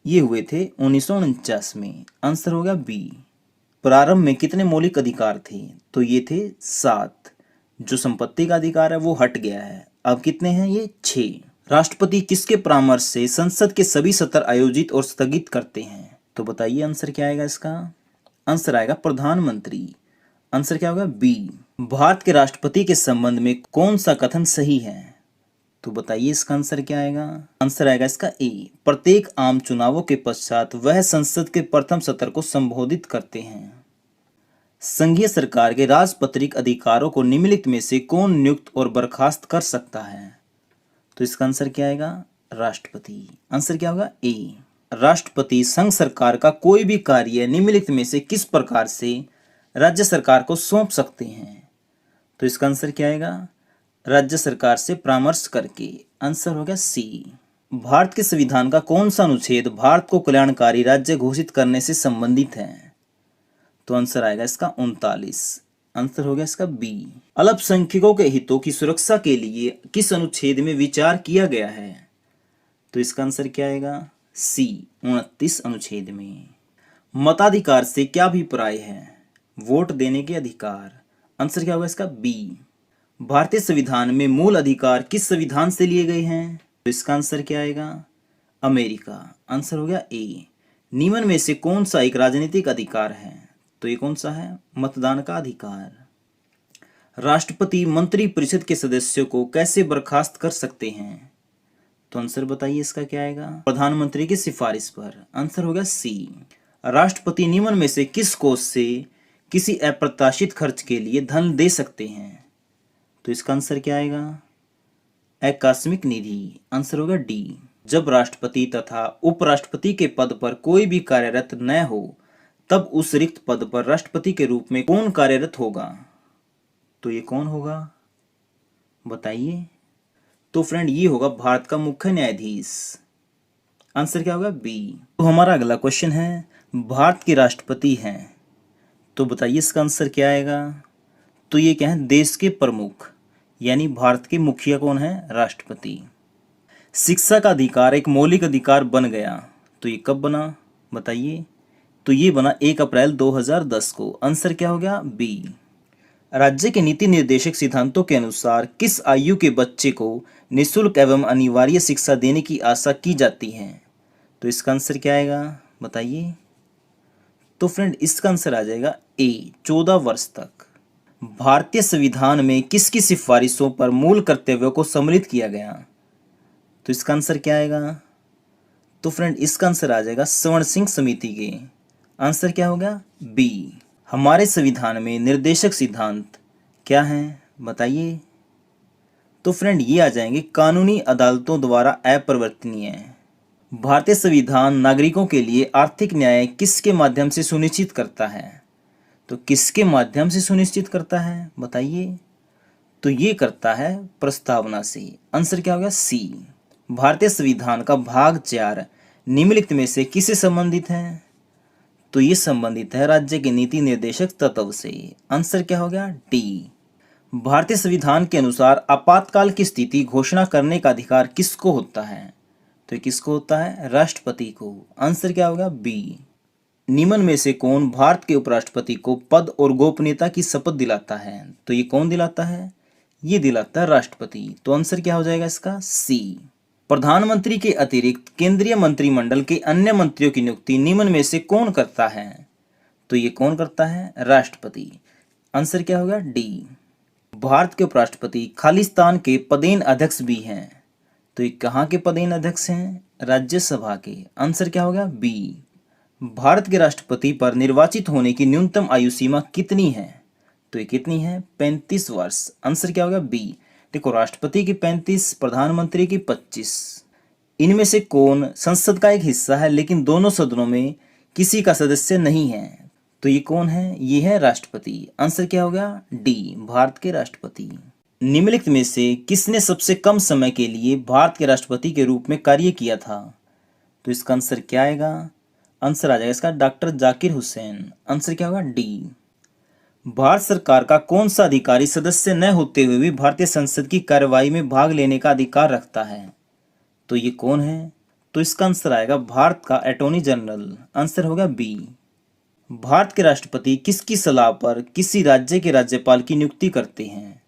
ये हुए थे 1949 में। आंसर होगा बी। प्रारंभ में कितने मौलिक अधिकार थे? तो ये थे 7। जो संपत्ति का अधिकार है वो हट गया है, अब कितने हैं? ये 6। राष्ट्रपति किसके परामर्श से संसद के सभी सत्र आयोजित और स्थगित करते हैं? तो बताइए आंसर क्या आएगा इसका? आंसर आएगा प्रधानमंत्री। आंसर क्या होगा? बी। भारत के राष्ट्रपति के संबंध में कौन सा कथन सही है? तो बताइए इसका आंसर क्या आएगा? आंसर आएगा इसका ए। प्रत्येक आम चुनावों के पश्चात वह संसद के प्रथम सत्र को संबोधित करते हैं। संघीय सरकार के राजपत्रित अधिकारों को निम्नलिखित में से कौन नियुक्त और बर्खास्त कर सकता है? तो इसका आंसर क्या आएगा? राष्ट्रपति। आंसर क्या होगा? ए। राष्ट्रपति संघ सरकार का कोई भी कार्य निम्नलिखित में से किस प्रकार से राज्य सरकार को सौंप सकते हैं? तो इसका आंसर क्या आएगा? राज्य सरकार से परामर्श करके। आंसर हो गया सी। भारत के संविधान का कौन सा अनुच्छेद भारत को कल्याणकारी राज्य घोषित करने से संबंधित है? तो आंसर आएगा इसका 39। आंसर हो गया इसका बी। अल्पसंख्यकों के हितों की सुरक्षा के लिए किस अनुच्छेद में विचार किया गया है? तो इसका आंसर क्या आएगा? सी। 29 अनुच्छेद में। मताधिकार से क्या अभिप्राय है? वोट देने के अधिकार। आंसर क्या होगा इसका? बी। भारतीय संविधान में मूल अधिकार किस संविधान से लिए गए हैं? तो इसका आंसर क्या आएगा? अमेरिका। आंसर हो गया ए। निम्न में से कौन सा एक राजनीतिक अधिकार है? तो ये कौन सा है? मतदान का अधिकार। राष्ट्रपति मंत्रिपरिषद के सदस्यों को कैसे बर्खास्त कर सकते हैं? तो आंसर बताइए इसका क्या आएगा? प्रधानमंत्री की सिफारिश पर। आंसर हो गया सी। राष्ट्रपति निम्न में से किस कोष से किसी अप्रत्याशित खर्च के लिए धन दे सकते हैं? तो इसका आंसर क्या आएगा? आकस्मिक निधि। आंसर होगा डी। जब राष्ट्रपति तथा उपराष्ट्रपति के पद पर कोई भी कार्यरत न हो तब उस रिक्त पद पर राष्ट्रपति के रूप में कौन कार्यरत होगा? तो ये कौन होगा बताइए। तो फ्रेंड ये होगा भारत का मुख्य न्यायाधीश। आंसर क्या होगा? बी। तो हमारा अगला क्वेश्चन है, भारत के राष्ट्रपति हैं, तो बताइए इसका आंसर क्या आएगा? तो ये क्या है? देश के प्रमुख, यानी भारत के मुखिया कौन है? राष्ट्रपति। शिक्षा का अधिकार एक मौलिक अधिकार बन गया, तो ये कब बना बताइए? तो ये बना 1 अप्रैल 2010 को। आंसर क्या हो गया? बी। राज्य के नीति निर्देशक सिद्धांतों के अनुसार किस आयु के बच्चे को निःशुल्क एवं अनिवार्य शिक्षा देने की आशा की जाती है? तो इसका आंसर क्या आएगा बताइए? तो फ्रेंड इसका आंसर आ जाएगा ए, 14 वर्ष तक। भारतीय संविधान में किसकी सिफारिशों पर मूल कर्तव्यों को सम्मिलित किया गया? तो इसका आंसर क्या आएगा? तो फ्रेंड इसका आंसर आ जाएगा स्वर्ण सिंह समिति के। आंसर क्या होगा? बी। हमारे संविधान में निर्देशक सिद्धांत क्या हैं बताइए? तो फ्रेंड ये आ जाएंगे कानूनी अदालतों द्वारा अपरिवर्तनीय। भारतीय संविधान नागरिकों के लिए आर्थिक न्याय किसके माध्यम से सुनिश्चित करता है? तो किसके माध्यम से सुनिश्चित करता है बताइए? तो ये करता है प्रस्तावना से। आंसर क्या होगा? सी। भारतीय संविधान का भाग 4 निम्नलिखित में से किससे संबंधित है? तो ये संबंधित है राज्य के नीति निर्देशक तत्व से। आंसर क्या हो गया? डी। भारतीय संविधान के अनुसार आपातकाल की स्थिति घोषणा करने का अधिकार किसको होता है? तो किसको होता है? राष्ट्रपति को। आंसर क्या होगा? बी। निम्न में से कौन भारत के उपराष्ट्रपति को पद और गोपनीयता की शपथ दिलाता है? तो ये कौन दिलाता है? ये दिलाता है राष्ट्रपति। तो आंसर क्या हो जाएगा इसका? सी। प्रधानमंत्री के अतिरिक्त केंद्रीय मंत्रिमंडल के अन्य मंत्रियों की नियुक्ति निम्न में से कौन करता है? तो ये कौन करता है? राष्ट्रपति। आंसर क्या होगा? डी। भारत के उपराष्ट्रपति खालिस्तान के पदेन अध्यक्ष भी हैं, तो ये कहाँ के पदेन अध्यक्ष हैं? राज्यसभा के। आंसर क्या होगा? बी। भारत के राष्ट्रपति पर निर्वाचित होने की न्यूनतम आयु सीमा कितनी है? तो ये कितनी है? 35 वर्ष। आंसर क्या होगा? बी। देखो राष्ट्रपति की 35, प्रधानमंत्री की 25। इनमें से कौन संसद का एक हिस्सा है लेकिन दोनों सदनों में किसी का सदस्य नहीं है? तो ये कौन है? ये है राष्ट्रपति। आंसर क्या होगा? डी, भारत के राष्ट्रपति। निम्नलिखित में से किसने सबसे कम समय के लिए भारत के राष्ट्रपति के रूप में कार्य किया था? तो इसका आंसर क्या आएगा? आंसर आ जाएगा इसका डॉक्टर जाकिर हुसैन। आंसर क्या होगा? डी। भारत सरकार का कौन सा अधिकारी सदस्य न होते हुए भी भारतीय संसद की कार्यवाही में भाग लेने का अधिकार रखता है? तो ये कौन है? तो इसका आंसर आएगा भारत का अटॉर्नी जनरल। आंसर होगा बी। भारत के राष्ट्रपति किसकी सलाह पर किसी राज्य के राज्यपाल की नियुक्ति करते हैं?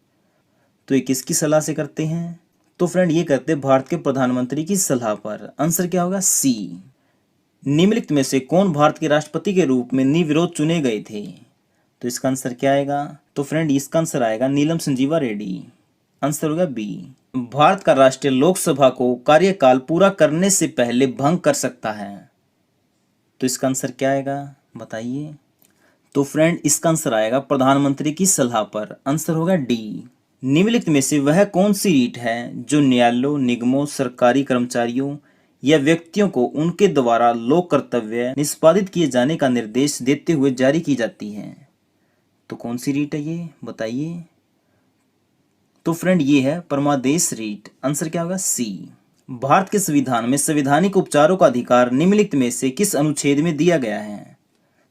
तो ये किसकी सलाह से करते हैं? तो फ्रेंड ये करते हैं भारत के प्रधानमंत्री की सलाह पर। आंसर क्या होगा? सी। निम्नलिखित में से कौन भारत के राष्ट्रपति के रूप में निर्विरोध चुने गए थे? तो इसका आंसर क्या आएगा? तो फ्रेंड इसका आंसर आएगा नीलम संजीवा रेड्डी। आंसर होगा बी। भारत का राष्ट्रीय लोकसभा को कार्यकाल पूरा करने से पहले भंग कर सकता है? तो इसका आंसर क्या आएगा बताइए? तो फ्रेंड इसका आंसर आएगा प्रधानमंत्री की सलाह पर। आंसर होगा डी। निम्नलिखित में से वह कौन सी रीट है जो न्यायालयों, निगमों, सरकारी कर्मचारियों या व्यक्तियों को उनके द्वारा लोक कर्तव्य निष्पादित किए जाने का निर्देश देते हुए जारी की जाती है? तो कौन सी रीट है ये बताइए? तो फ्रेंड ये है परमादेश रीट। आंसर क्या होगा? सी। भारत के संविधान में संवैधानिक उपचारों का अधिकार निम्नलिखित में से किस अनुच्छेद में दिया गया है?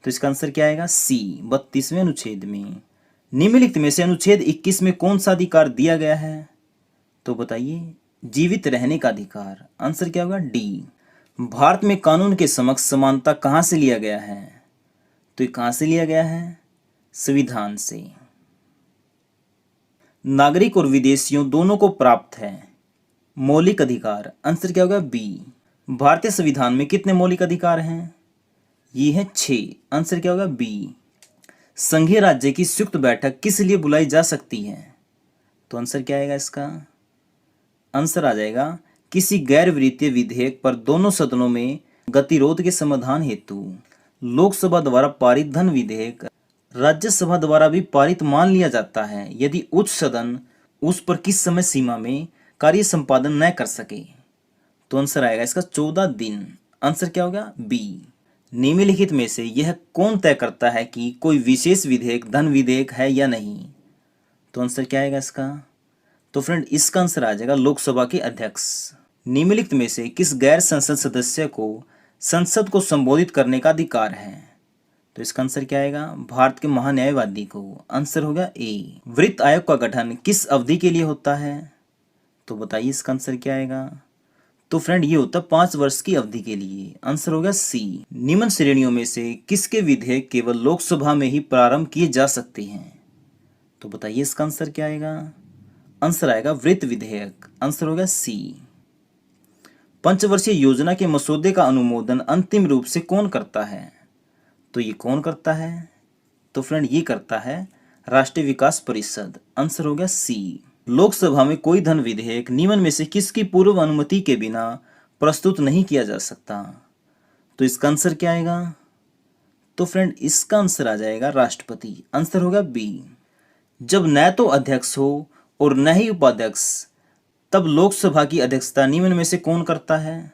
तो इसका आंसर क्या आएगा? सी, 32वें अनुच्छेद में। निम्नलिखित में से अनुच्छेद 21 में कौन सा अधिकार दिया गया है? तो बताइए। जीवित रहने का अधिकार। आंसर क्या होगा? डी। भारत में कानून के समक्ष समानता कहाँ से लिया गया है? तो ये कहाँ से लिया गया है? संविधान से। नागरिक और विदेशियों दोनों को प्राप्त है मौलिक अधिकार। आंसर क्या होगा? बी। भारतीय संविधान में कितने मौलिक अधिकार हैं? ये है 6। आंसर क्या होगा? बी। संघीय राज्य की संयुक्त बैठक किस लिए बुलाई जा सकती है? तो आंसर क्या आएगा इसका? आंसर आ जाएगा किसी गैर वित्तीय विधेयक पर दोनों सदनों में गतिरोध के समाधान हेतु। लोकसभा द्वारा पारित धन विधेयक राज्यसभा द्वारा भी पारित मान लिया जाता है यदि उच्च सदन उस पर किस समय सीमा में कार्य संपादन न कर सके। तो आंसर आएगा इसका 14 दिन। आंसर क्या होगा? बी। निम्नलिखित में से यह कौन तय करता है कि कोई विशेष विधेयक धन विधेयक है या नहीं? तो आंसर क्या आएगा इसका? तो फ्रेंड इसका आंसर आ जाएगा लोकसभा के अध्यक्ष। निम्नलिखित में से किस गैर संसद सदस्य को संसद को संबोधित करने का अधिकार है? तो इसका आंसर क्या आएगा? भारत के महान्यायवादी को। आंसर होगा ए। वित्त आयोग का गठन किस अवधि के लिए होता है? तो बताइए इसका आंसर क्या आएगा? तो फ्रेंड ये होता है 5 वर्ष की अवधि के लिए। आंसर होगा सी। निम्न श्रेणियों में से किसके विधेयक केवल लोकसभा में ही प्रारंभ किए जा सकते हैं? तो बताइए इसका आंसर क्या आएगा? आंसर आएगा वित्त विधेयक। आंसर होगा सी। पंचवर्षीय योजना के मसौदे का अनुमोदन अंतिम रूप से कौन करता है? तो ये कौन करता है? तो फ्रेंड ये करता है राष्ट्रीय विकास परिषद। आंसर होगा सी। लोकसभा में कोई धन विधेयक निम्न में से किसकी पूर्व अनुमति के बिना प्रस्तुत नहीं किया जा सकता? तो इसका आंसर क्या आएगा? तो फ्रेंड इसका आंसर आ जाएगा राष्ट्रपति। आंसर होगा बी। जब न तो अध्यक्ष हो और न ही उपाध्यक्ष, तब लोकसभा की अध्यक्षता निम्न में से कौन करता है?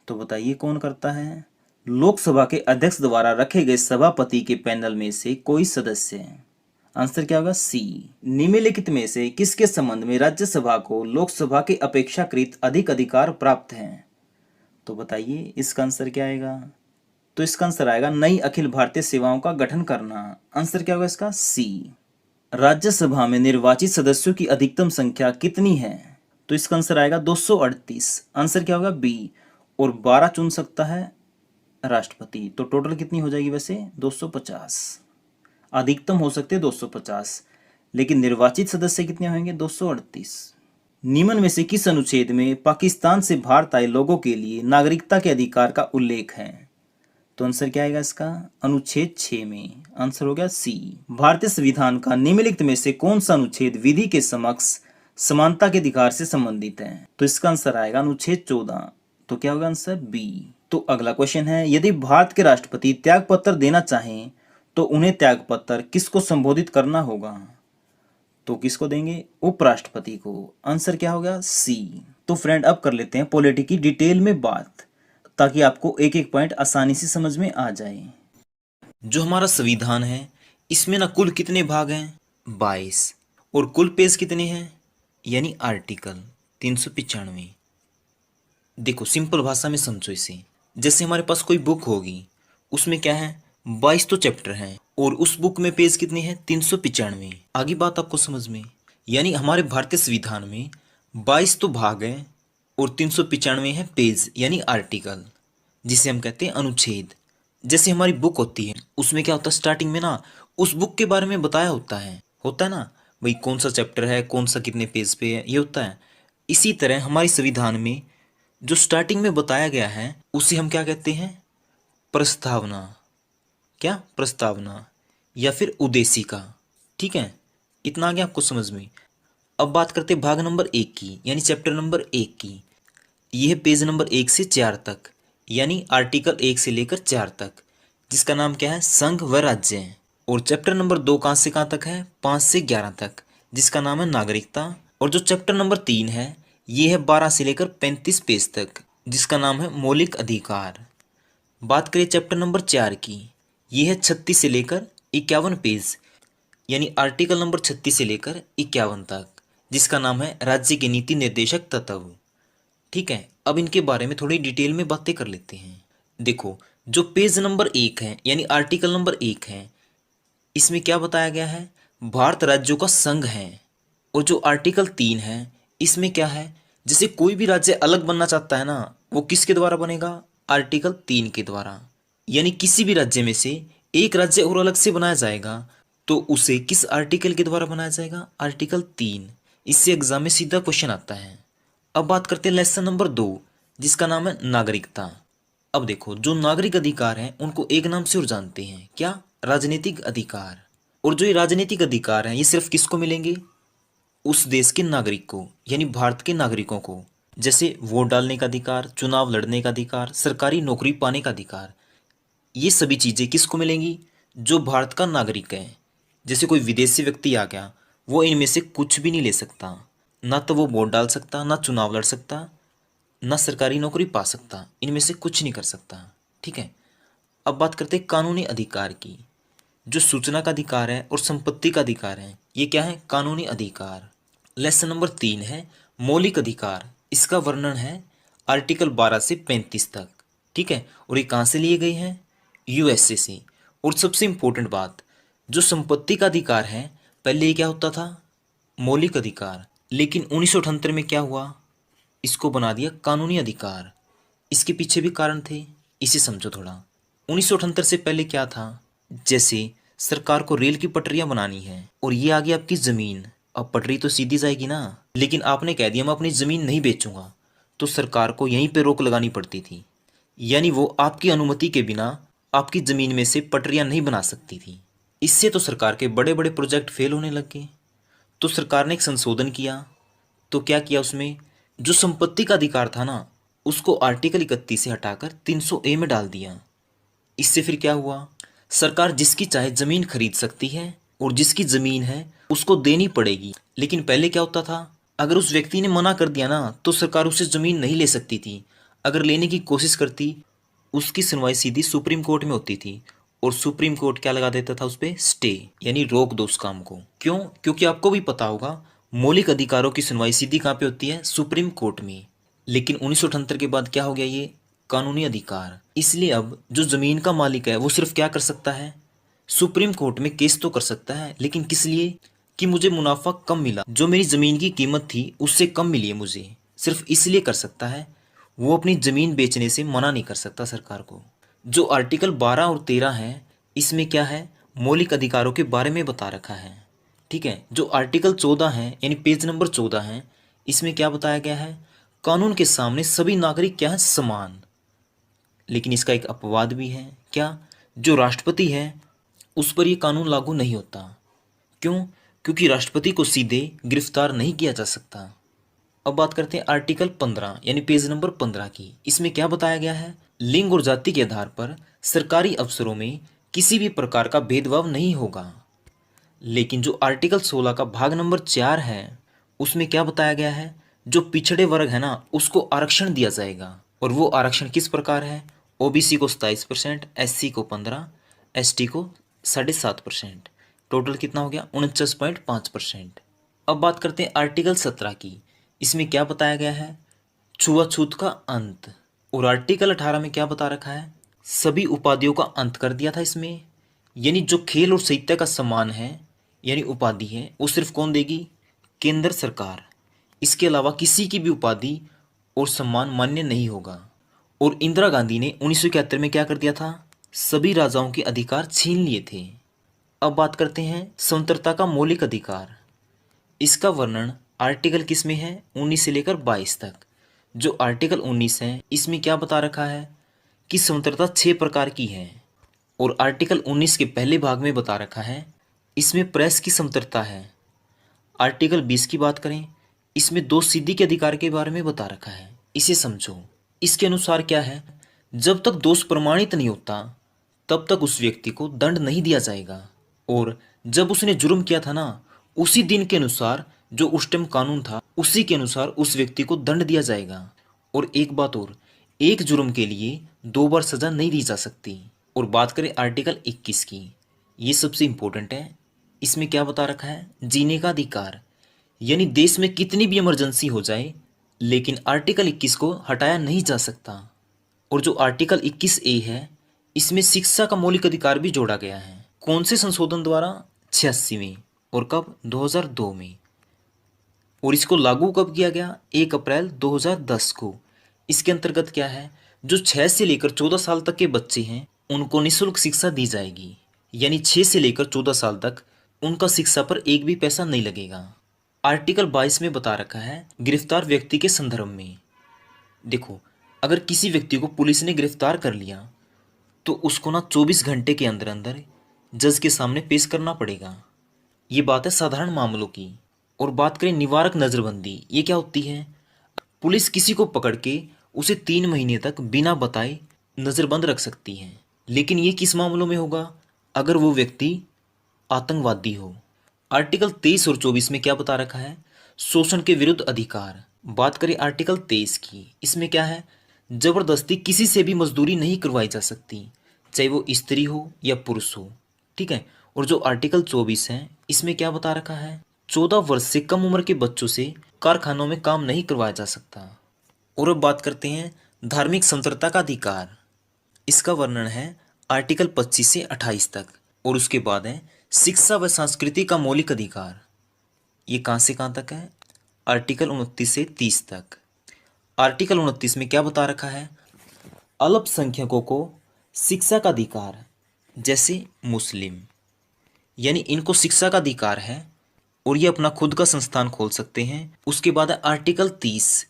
तो बताइए कौन करता है? लोकसभा के अध्यक्ष द्वारा रखे गए सभापति के पैनल में से कोई सदस्य। आंसर क्या होगा? सी। निम्नलिखित में से किसके संबंध में राज्यसभा को लोकसभा के अपेक्षाकृत अधिक अधिकार प्राप्त हैं? तो बताइए इसका आंसर क्या आएगा? तो इसका आंसर आएगा नई अखिल भारतीय सेवाओं का गठन करना। आंसर क्या होगा इसका? सी। राज्यसभा में निर्वाचित सदस्यों की अधिकतम संख्या कितनी है? तो इसका आंसर आएगा 238। आंसर क्या होगा? बी। और 12 चुन सकता है राष्ट्रपति। तो टोटल कितनी हो जाएगी वैसे? 250। अधिकतम हो सकते हैं 250, लेकिन निर्वाचित सदस्य कितने होंगे? 238। निम्न में से किस अनुच्छेद में पाकिस्तान से भारत आए लोगों के लिए नागरिकता के अधिकार का उल्लेख है? तो आंसर क्या आएगा इसका? अनुच्छेद 6 में। आंसर हो गया सी। भारतीय संविधान का निम्नलिखित में से कौन सा अनुच्छेद विधि के समक्ष समानता के अधिकार से संबंधित है? तो इसका आंसर आएगा अनुच्छेद 14। तो क्या होगा आंसर? बी। तो अगला क्वेश्चन है, यदि भारत के राष्ट्रपति त्याग पत्र देना चाहें तो उन्हें त्याग पत्र किसको संबोधित करना होगा? तो किसको देंगे? उपराष्ट्रपति को। आंसर क्या होगा? सी। तो फ्रेंड अब कर लेते हैं पॉलिटी की डिटेल में बात, ताकि आपको एक एक पॉइंट आसानी से समझ में आ जाए। जो हमारा संविधान है इसमें ना कुल कितने भाग हैं? 22। और कुल पेज कितने हैं? यानी आर्टिकल 395। देखो सिंपल भाषा में समझो इसे। जैसे हमारे पास कोई बुक होगी, उसमें क्या है? 22 तो चैप्टर हैं और उस बुक में पेज कितने हैं? 395। आगे बात आपको समझ में? यानी हमारे भारतीय संविधान में 22 तो भाग हैं और 395 है पेज यानी आर्टिकल, जिसे हम कहते हैं अनुच्छेद। जैसे हमारी बुक होती है उसमें क्या होता है? स्टार्टिंग में ना उस बुक के बारे में बताया होता है ना भाई, कौन सा चैप्टर है, कौन सा कितने पेज पे है, ये होता है। इसी तरह हमारे संविधान में जो स्टार्टिंग में बताया गया है उसे हम क्या कहते हैं? प्रस्तावना। क्या? प्रस्तावना या फिर उद्देशिका। ठीक है, इतना आ गया आपको समझ में? अब बात करते हैं भाग नंबर 1 की, यानी चैप्टर नंबर 1 की। यह है पेज नंबर 1 से 4 तक, यानी आर्टिकल 1 से लेकर 4 तक, जिसका नाम क्या है? संघ व राज्य। और चैप्टर नंबर 2 कहाँ से कहाँ तक है? 5 से 11 तक, जिसका नाम है नागरिकता। और जो चैप्टर नंबर 3 है ये है 12 से लेकर 35 पेज तक, जिसका नाम है मौलिक अधिकार। बात करें चैप्टर नंबर 4 की, ये है 36 से लेकर 51 पेज, यानी आर्टिकल नंबर 36 से लेकर 51 तक, जिसका नाम है राज्य के नीति निर्देशक तत्व। ठीक है, अब इनके बारे में थोड़ी डिटेल में बातें कर लेते हैं। देखो जो पेज नंबर 1 है यानी आर्टिकल नंबर 1 है, इसमें क्या बताया गया है? भारत राज्यों का संघ है। और जो आर्टिकल 3 है इसमें क्या है? जैसे कोई भी राज्य अलग बनना चाहता है ना, वो किसके द्वारा बनेगा? आर्टिकल 3 के द्वारा। यानी किसी भी राज्य में से एक राज्य और अलग से बनाया जाएगा तो उसे किस आर्टिकल के द्वारा बनाया जाएगा? आर्टिकल 3। इससे एग्जाम में सीधा क्वेश्चन आता है। अब बात करते हैं लेसन नंबर 2, जिसका नाम है नागरिकता। अब देखो जो नागरिक अधिकार हैं उनको एक नाम से और जानते हैं, क्या? राजनीतिक अधिकार। और जो ये राजनीतिक अधिकार हैं ये सिर्फ किसको मिलेंगे? उस देश के नागरिक को, यानी भारत के नागरिकों को। जैसे वोट डालने का अधिकार, चुनाव लड़ने का अधिकार, सरकारी नौकरी पाने का अधिकार, ये सभी चीज़ें किसको मिलेंगी? जो भारत का नागरिक है। जैसे कोई विदेशी व्यक्ति आ गया, वो इनमें से कुछ भी नहीं ले सकता, ना तो वो वोट डाल सकता, ना चुनाव लड़ सकता, ना सरकारी नौकरी पा सकता, इनमें से कुछ नहीं कर सकता। ठीक है, अब बात करते हैं कानूनी अधिकार की। जो सूचना का अधिकार है और संपत्ति का अधिकार है, ये क्या है? कानूनी अधिकार। लेसन नंबर 3 है मौलिक अधिकार। इसका वर्णन है आर्टिकल 12 से 35 तक। ठीक है, और ये कहाँ से लिए गए हैं? यूएसए से। और सबसे इंपॉर्टेंट बात, जो संपत्ति का अधिकार है, पहले ये क्या होता था? मौलिक अधिकार। लेकिन 1978 में क्या हुआ? इसको बना दिया कानूनी अधिकार। इसके पीछे भी कारण थे, इसे समझो थोड़ा। 1978 से पहले क्या था? जैसे सरकार को रेल की पटरियां बनानी है और ये आ गई आपकी जमीन। अब पटरी तो सीधी जाएगी ना, लेकिन आपने कह दिया मैं अपनी जमीन नहीं बेचूंगा, तो सरकार को यहीं पे रोक लगानी पड़ती थी। यानी वो आपकी अनुमति के बिना आपकी जमीन में से पटरियां नहीं बना सकती थी। इससे तो सरकार के बड़े बड़े प्रोजेक्ट फेल होने लग गए। तो सरकार ने एक संशोधन किया। तो क्या किया उसमें? जो संपत्ति का अधिकार था ना, उसको आर्टिकल 31 से हटाकर 300A में डाल दिया। इससे फिर क्या हुआ? सरकार जिसकी चाहे जमीन खरीद सकती है और जिसकी जमीन है उसको देनी पड़ेगी। लेकिन पहले क्या होता था? अगर उस व्यक्ति ने मना कर दिया ना, तो सरकार उससे जमीन नहीं ले सकती थी। अगर लेने की कोशिश करती, उसकी सुनवाई सीधी सुप्रीम कोर्ट में होती थी और सुप्रीम कोर्ट क्या लगा देता था? उस पे स्टे, यानी रोक दो उस काम को। क्यों? क्योंकि आपको भी पता होगा मौलिक अधिकारों की सुनवाई सीधी कहाँ पे होती है? सुप्रीम कोर्ट में। लेकिन 1978 के बाद क्या हो गया? ये कानूनी अधिकार। इसलिए अब जो जमीन का मालिक है वो सिर्फ क्या कर सकता है? सुप्रीम कोर्ट में केस तो कर सकता है, लेकिन किस लिए? कि मुझे मुनाफा कम मिला, जो मेरी जमीन की कीमत थी उससे कम मिली है मुझे, सिर्फ इसलिए कर सकता है। वो अपनी जमीन बेचने से मना नहीं कर सकता सरकार को। जो आर्टिकल 12 और 13 है, इसमें क्या है? मौलिक अधिकारों के बारे में बता रखा है। ठीक है, जो आर्टिकल 14 है, यानी पेज नंबर 14 है, इसमें क्या बताया गया है? कानून के सामने सभी नागरिक क्या है? समान। लेकिन इसका एक अपवाद भी है। क्या? जो राष्ट्रपति है उस पर यह कानून लागू नहीं होता। क्यों? क्योंकि राष्ट्रपति को सीधे गिरफ्तार नहीं किया जा सकता। अब बात करते हैं आर्टिकल 15 यानी पेज नंबर 15 की। इसमें क्या बताया गया है? लिंग और जाति के आधार पर सरकारी अफसरों में किसी भी प्रकार का भेदभाव नहीं होगा। लेकिन जो आर्टिकल 16 का भाग नंबर 4 है, उसमें क्या बताया गया है? जो पिछड़े वर्ग है ना, उसको आरक्षण दिया जाएगा। और वो आरक्षण किस प्रकार है? ओबीसी को 27%, एससी को 15%, एसटी को 7.5%। टोटल कितना हो गया? 49.5%। अब बात करते हैं आर्टिकल 17 की। इसमें क्या बताया गया है? छुआछूत का अंत। और आर्टिकल 18 में क्या बता रखा है? सभी उपाधियों का अंत कर दिया था इसमें। यानी जो खेल और साहित्य का सम्मान है, यानी उपाधि है, वो सिर्फ कौन देगी? केंद्र सरकार। इसके अलावा किसी की भी उपाधि और सम्मान मान्य नहीं होगा। और इंदिरा गांधी ने 1971 में क्या कर दिया था? सभी राजाओं के अधिकार छीन लिए थे। अब बात करते हैं स्वतंत्रता का मौलिक अधिकार। इसका वर्णन आर्टिकल किस में है? 19 से लेकर 22 तक। जो आर्टिकल 19 है, इसमें क्या बता रखा है? कि स्वतंत्रता 6 प्रकार की है। और आर्टिकल 19 के पहले भाग में बता रखा है, इसमें प्रेस की स्वतंत्रता है। आर्टिकल 20 की बात करें, इसमें दोष सिद्धि के अधिकार के बारे में बता रखा है। इसे समझो। इसके अनुसार क्या है? जब तक दोष प्रमाणित नहीं होता, तब तक उस व्यक्ति को दंड नहीं दिया जाएगा। और जब उसने जुर्म किया था ना, उसी दिन के अनुसार जो उस टाइम कानून था, उसी के अनुसार उस व्यक्ति को दंड दिया जाएगा। और एक बात और, एक जुर्म के लिए 2 बार सजा नहीं दी जा सकती। और बात करें आर्टिकल 21 की, ये सबसे इंपॉर्टेंट है। इसमें क्या बता रखा है? जीने का अधिकार। यानी देश में कितनी भी इमरजेंसी हो जाए, लेकिन आर्टिकल 21 को हटाया नहीं जा सकता। और जो आर्टिकल 21A है, इसमें शिक्षा का मौलिक अधिकार भी जोड़ा गया है। कौन से संशोधन द्वारा? 86 में। और कब? 2002 में। और इसको लागू कब किया गया? 1 अप्रैल 2010 को। इसके अंतर्गत क्या है? जो 6 से लेकर 14 साल तक के बच्चे हैं, उनको निःशुल्क शिक्षा दी जाएगी। यानी 6 से लेकर 14 साल तक उनका शिक्षा पर एक भी पैसा नहीं लगेगा। आर्टिकल 22 में बता रखा है गिरफ्तार व्यक्ति के संदर्भ में। देखो, अगर किसी व्यक्ति को पुलिस ने गिरफ्तार कर लिया, तो उसको ना 24 घंटे के अंदर अंदर जज के सामने पेश करना पड़ेगा। ये बात है साधारण मामलों की। और बात करें निवारक नज़रबंदी, ये क्या होती है? पुलिस किसी को पकड़ के उसे 3 महीने तक बिना बताए नज़रबंद रख सकती है। लेकिन ये किस मामलों में होगा? अगर वो व्यक्ति आतंकवादी हो। आर्टिकल 23 और 24 में क्या बता रखा है? शोषण के विरुद्ध अधिकार। बात करें आर्टिकल 23 की, इसमें क्या है, जबरदस्ती किसी से भी मजदूरी नहीं करवाई जा सकती, चाहे वो स्त्री हो या पुरुष हो। ठीक है। और जो आर्टिकल 24 है, इसमें क्या बता रखा है, 14 वर्ष से कम उम्र के बच्चों से कारखानों में काम नहीं करवाया जा सकता। और अब बात करते हैं धार्मिक स्वतंत्रता का अधिकार। इसका वर्णन है आर्टिकल 25 से 28 तक। और उसके बाद है शिक्षा व संस्कृति का मौलिक अधिकार। ये कहाँ से कहाँ तक है, आर्टिकल 29 से 30 तक। आर्टिकल 29 में क्या बता रखा है, अल्पसंख्यकों को शिक्षा का अधिकार, जैसे मुस्लिम, यानी इनको शिक्षा का अधिकार है और ये अपना खुद का संस्थान खोल सकते हैं। उसके बाद है आर्टिकल 30,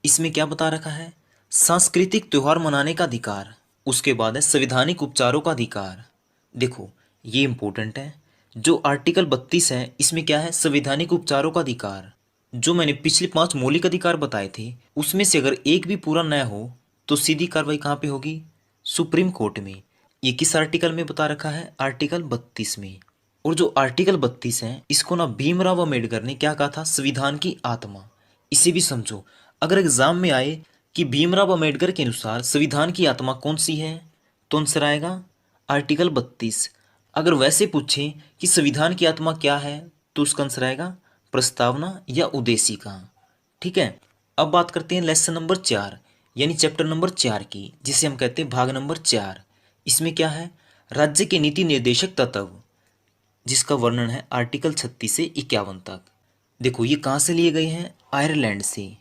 इसमें क्या बता रखा है, सांस्कृतिक त्योहार मनाने का अधिकार। उसके बाद है संवैधानिक उपचारों का अधिकार। देखो ये इंपॉर्टेंट है, जो आर्टिकल 32 है, इसमें क्या है, संवैधानिक उपचारों का अधिकार। जो मैंने पिछले 5 मौलिक अधिकार बताए थे, उसमें से अगर एक भी पूरा न हो तो सीधी कार्रवाई कहाँ पे होगी, सुप्रीम कोर्ट में। ये किस आर्टिकल में बता रखा है, आर्टिकल 32 में। और जो आर्टिकल 32 है, इसको ना भीमराव अम्बेडकर ने क्या कहा था, संविधान की आत्मा। इसे भी समझो, अगर एग्जाम में आए कि भीमराव अम्बेडकर के अनुसार संविधान की आत्मा कौन सी है, तो आंसर आएगा आर्टिकल 32। अगर वैसे पूछे कि संविधान की आत्मा क्या है, तो उसका आंसर आएगा प्रस्तावना या उद्देशिका। ठीक है। अब बात करते हैं लेसन नंबर 4, यानी चैप्टर नंबर 4 की, जिसे हम कहते हैं भाग नंबर 4। इसमें क्या है, राज्य के नीति निर्देशक तत्व, जिसका वर्णन है आर्टिकल 36 से 51 तक। देखो ये कहाँ से लिए गए हैं, आयरलैंड से।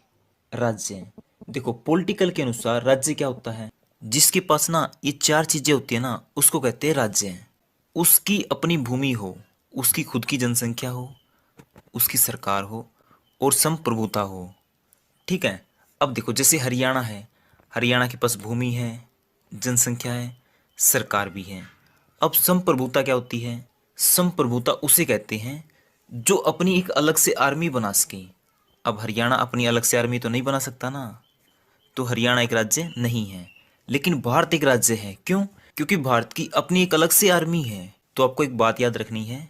राज्य, देखो पॉलिटिकल के अनुसार राज्य क्या होता है, जिसके पास ना ये 4 चीजें होती है ना, उसको कहते हैं राज्य। उसकी अपनी भूमि हो, उसकी खुद की जनसंख्या हो, उसकी सरकार हो और संप्रभुता हो। ठीक है। अब देखो जैसे हरियाणा है, हरियाणा के पास भूमि है, जनसंख्या है, सरकार भी है। अब संप्रभुता क्या होती है, संप्रभुता उसे कहते हैं जो अपनी एक अलग से आर्मी बना सके। अब हरियाणा अपनी अलग से आर्मी तो नहीं बना सकता ना, तो हरियाणा एक राज्य नहीं है। लेकिन भारत एक राज्य है, क्यों, क्योंकि भारत की अपनी एक अलग से आर्मी है। तो आपको एक बात याद रखनी है,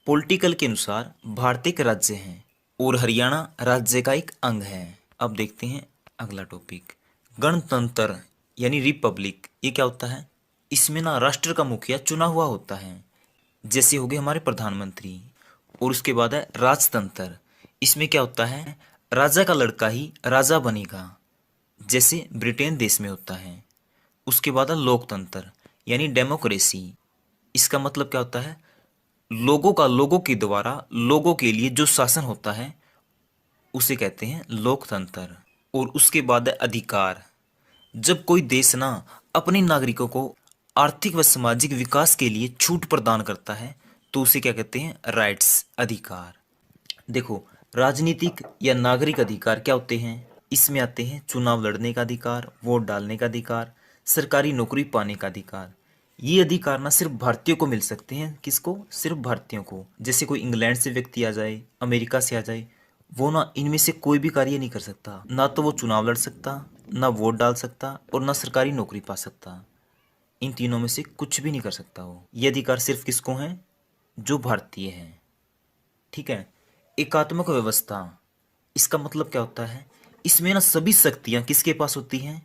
पॉलिटिकल के अनुसार भारत एक राज्य है और हरियाणा राज्य का एक अंग है। अब देखते हैं अगला टॉपिक, गणतंत्र यानी रिपब्लिक। ये क्या होता है, इसमें ना राष्ट्र का मुखिया चुना हुआ होता है, जैसे हो गए हमारे प्रधानमंत्री। और उसके बाद है राजतंत्र। इसमें क्या होता है, राजा का लड़का ही राजा बनेगा, जैसे ब्रिटेन देश में होता है। उसके बाद है लोकतंत्र यानी डेमोक्रेसी। इसका मतलब क्या होता है, लोगों का लोगों के द्वारा लोगों के लिए जो शासन होता है उसे कहते हैं लोकतंत्र। और उसके बाद है अधिकार। जब कोई देश ना अपने नागरिकों को आर्थिक व सामाजिक विकास के लिए छूट प्रदान करता है तो उसे क्या कहते हैं, राइट्स, अधिकार। देखो राजनीतिक या नागरिक अधिकार क्या होते हैं, इसमें आते हैं चुनाव लड़ने का अधिकार, वोट डालने का अधिकार, सरकारी नौकरी पाने का अधिकार। ये अधिकार ना सिर्फ भारतीयों को मिल सकते हैं, किसको, सिर्फ भारतीयों को। जैसे कोई इंग्लैंड से व्यक्ति आ जाए, अमेरिका से आ जाए, वो ना इनमें से कोई भी कार्य नहीं कर सकता, ना तो वो चुनाव लड़ सकता, ना वोट डाल सकता और ना सरकारी नौकरी पा सकता। इन तीनों में से कुछ भी नहीं कर सकता वो। ये अधिकार सिर्फ किसको हैं, जो भारतीय हैं। ठीक है। एकात्मक व्यवस्था, इसका मतलब क्या होता है, इसमें ना सभी शक्तियां किसके पास होती हैं,